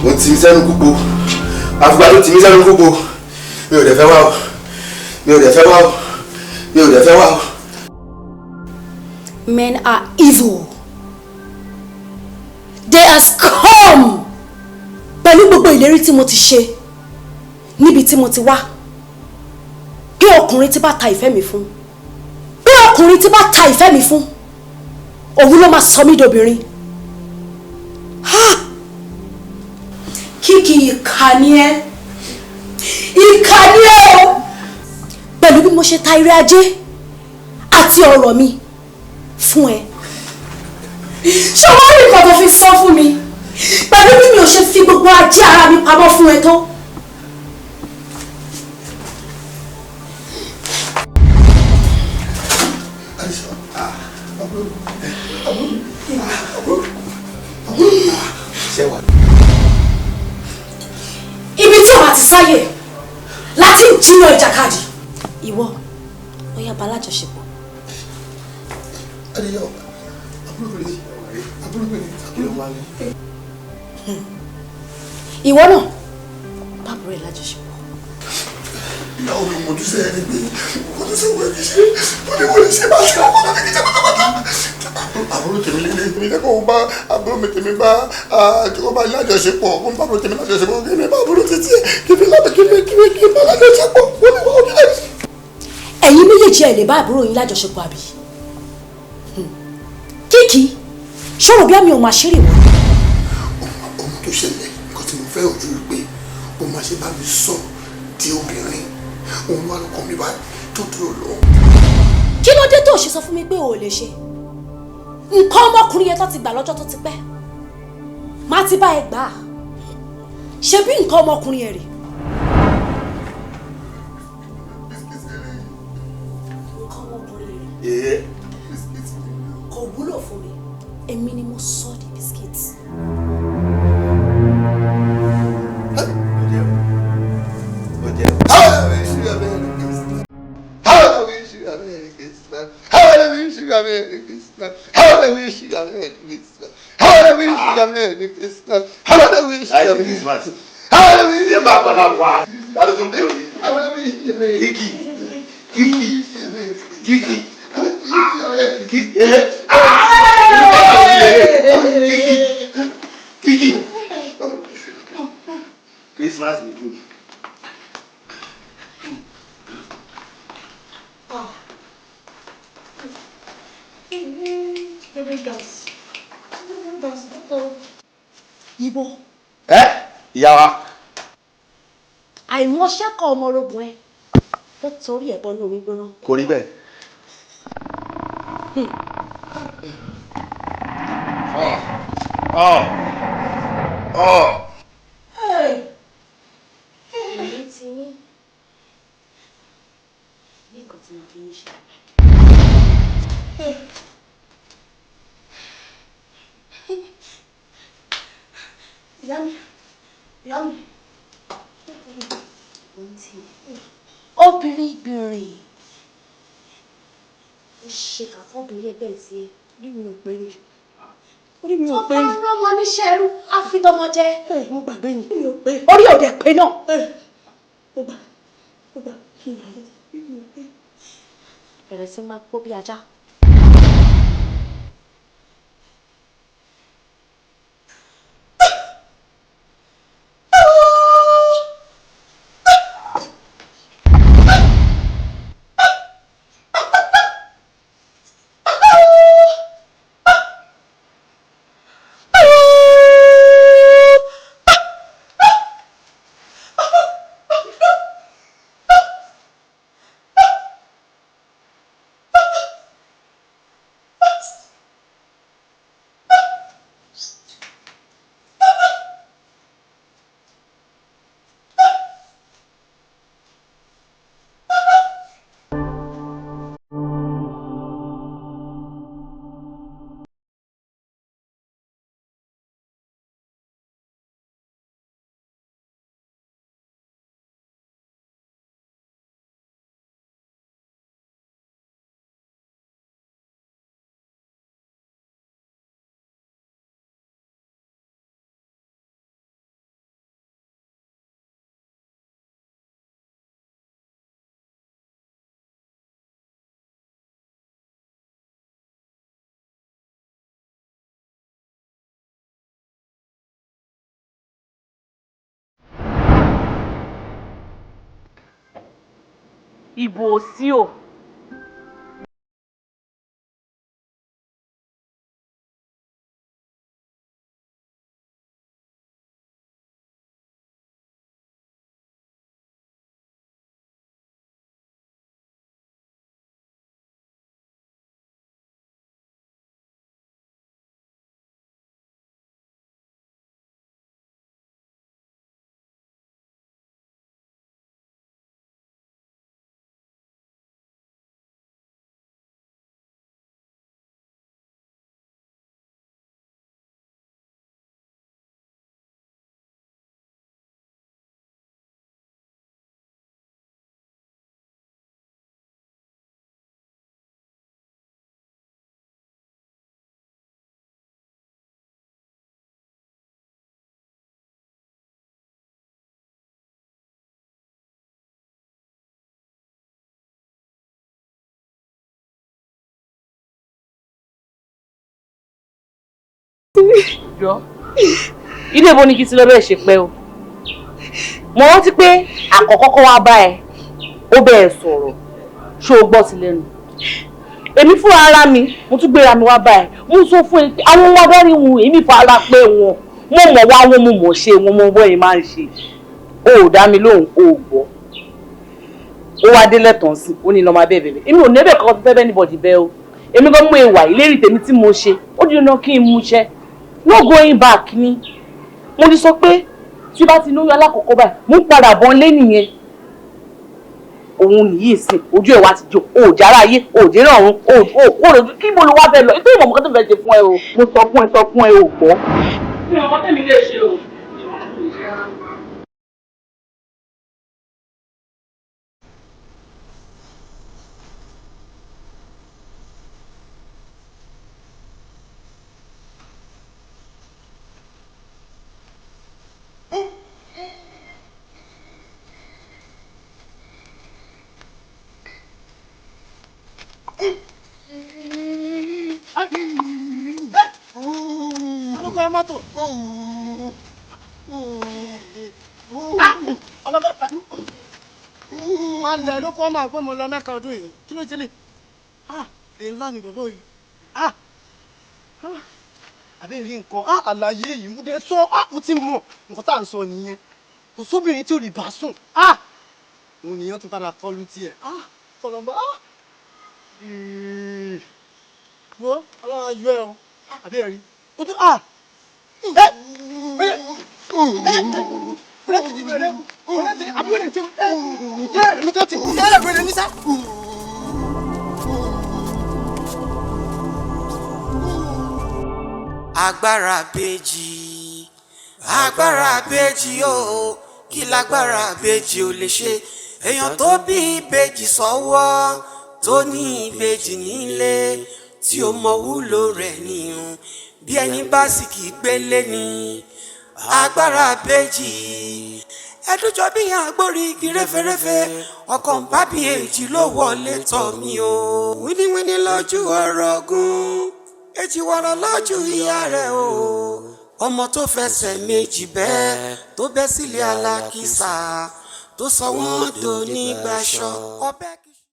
Ó ti mí sẹ́nu kúkú àfùgbà ló ti mí sẹ́nu kúkú mi ò dẹ̀ fẹ́ wá o mi ò dẹ̀ fẹ́ wá o mi ò dẹ̀ fẹ́ wá o. Men are evil. They are scum. Pẹ̀lú gbogbo ìlérí tí mo ti ṣe níbi tí mo ti wá bí ọkùnrin tí bá ta ìfẹ́ mi fún bí ọkùnrin tí bá ta ìfẹ́ mi fún òun ló máa sọ mí dobìnrin. Kìkì ìkànnì ẹ o pẹ̀lú bí mo ṣe ta ire ajé àti ọ̀rọ̀ mi fún ẹ. Ṣé wọ́n rí nǹkan tó fi sọ fún mi pẹ̀lú bí mi ò ṣe fi gbogbo ajé ara mi pamọ́ fún ẹ tó. Ibi tí ọba ti sáyè láti jiyàn ìjàkadì ìwọ ó yá bá alájọṣepọ̀. Ìwọ náà bàbá rẹ̀ lájọṣepọ̀. ìyàwó mi mo tún sẹ́yìn nígbè mo tún sẹ́yìn wẹ̀ ṣe mo ní mo lè ṣe bá ṣe ọkọ mi kìí ṣe pátápátá. àbúrò àbúrò tèmi lélẹ̀ mi jẹ́ kó ń bá àbúrò mi tèmi bá àjọkọ́ bá lájọṣepọ̀ kó ń bá àbúrò tèmi lájọṣepọ̀ kí ni bá àbúrò títí kí ni bá lájọṣepọ̀ kó ní wọ́n dá. ẹ̀yin méjèèjì ẹ̀ lè bá àbúrò yín lájọṣepọ̀ àbí? Kíkì ṣòro bí àmì ọmọ àṣírí wọn. ohun tó ṣẹlẹ̀ nǹkan tí mo fẹ́ ojú rí pé ó máa ṣe bá mi sọ di obìnrin òun wà lọ́kàn mi báyìí tó dúró lọ. Kí ló dé tó ṣe sọ fún mi pé o ò lè ṣe nǹkan ọmọkùnrin yẹn tó ti gbà lọ́jọ́ tó ti pẹ́ má ti bá ẹ gbà á ṣe bí nǹkan ọmọkùnrin yẹn rè. nǹkan ọmọkùnrin rè kò wúlò fún mi èmi ni mo sọ di biscuit. Christmas is good. Ibo. Ìyá wa. Àìmọṣẹ́ kọ ọmọ orogun ẹ tó torí ẹ̀ bọ́nú omi gbóná. Kò rí bẹ́ẹ̀. Èmi ti yín ní nǹkan tí mo fi ń ṣe. Ìyá mi. Obìnrin gbìnrín. Ó ṣe kà fún obìnrin ẹgbẹ́ sí ẹ. Orí mi ò pé ní. Tó bá ń rọ́mọ níṣẹ́ ẹrú, á fi tọmọ jẹ. Mo gbàgbé ni. Orí ò dẹ̀ pé náà. Bẹ̀rẹ̀ sí máa gbó bí ajá. Ìbò sí o. jọ ilé ibo ni kí ti lọ bẹ́ẹ̀ ṣe pẹ́ o mo rántí pé àkọ́kọ́ wá bá ẹ ó bẹ́ẹ̀ sọ̀rọ̀ ṣó o gbọ́ sí lẹ́nu èmi fúnra ara mi mo tún gbéra mi wá bá ẹ mo sọ fún ẹ pé àwọn ọmọ adarí wọn èmi fara pé wọn mo mọ̀ wá wọn mo mọ̀ ṣe wọn mo bọ́ ẹ máa ń ṣe o ò dá mi lóhùn o ò gbọ́ ó wá dé lẹ́tọ̀ọ́ sí ó ní lọ́ọ́ máa bẹ́ẹ̀ bẹ́ẹ̀ èmi ò ní ẹ̀bẹ̀ kan fẹ́ bẹ́ẹ̀ níbọ̀dì bẹ́ẹ̀ o èmi gan mú ìwà ìlérí tèmi tí mo ṣe ó di dandan kí n mú ṣẹ no going back ni mo ti sọ pé tí bá ti lóyún alákọ̀ọ́kọ́ báyìí mo ń padà bọ̀ lé nìyẹn òun nìyí sìn ojú ẹ̀ wá ti jò o ò jára ayé o ò dérò ọ̀run o ò kó lójú kí mo lọ wá bẹ́ẹ̀ lọ ètò ìmọ̀ mọ́kàn tó fẹ́ ṣe fún ẹ o mo sọ fún ẹ o gbọ́. mi ò mọ tẹ́mi lè ṣe o. Alẹ́ ló kọ́ máa pé mo lọ mẹ́ta ọdún yìí. Kí ló ṣe lè? Èyí ńlá ni bàbá yìí. Àbí rí nǹkan. Àlàyé yìí mú dé sọ. Mo ti mọ̀ nǹkan tá à ń sọ nìyẹn. Kò sóbìnrin tí ò lè bá sùn. Òun nìyẹn tún padà kọlu tiẹ̀. Fọlọ́mbà. Wo ọlọ́run ayọ̀ ẹ̀ o. Àbí rí. Ó tún Agbara Ibeji, Agbara Ibeji o, kí lágbára Ibeji ò lè ṣe. Èèyàn tó bí ìbejì sọ́wọ́, tó ní ìbejì nílé, tí ó mọ wúlò rẹ̀ nìyẹn. Bí ẹni bá sì kì í gbélé ni Agbara Ibeji. Ẹdújọ bí yàn agbórí igi rẹ́fẹ́rẹ́fẹ́, ọkàn bá bí èjì ló wọlé tọ̀ mí o. Wíníwíní lójú orogún, èjì wọ̀rọ̀ lójú ìyá rẹ̀ o. Ọmọ tó fẹsẹ̀ méjì bẹ́ẹ̀, tó bẹ́ sílé alákìsà, tó sọ wọ́n dò nígbàṣọ.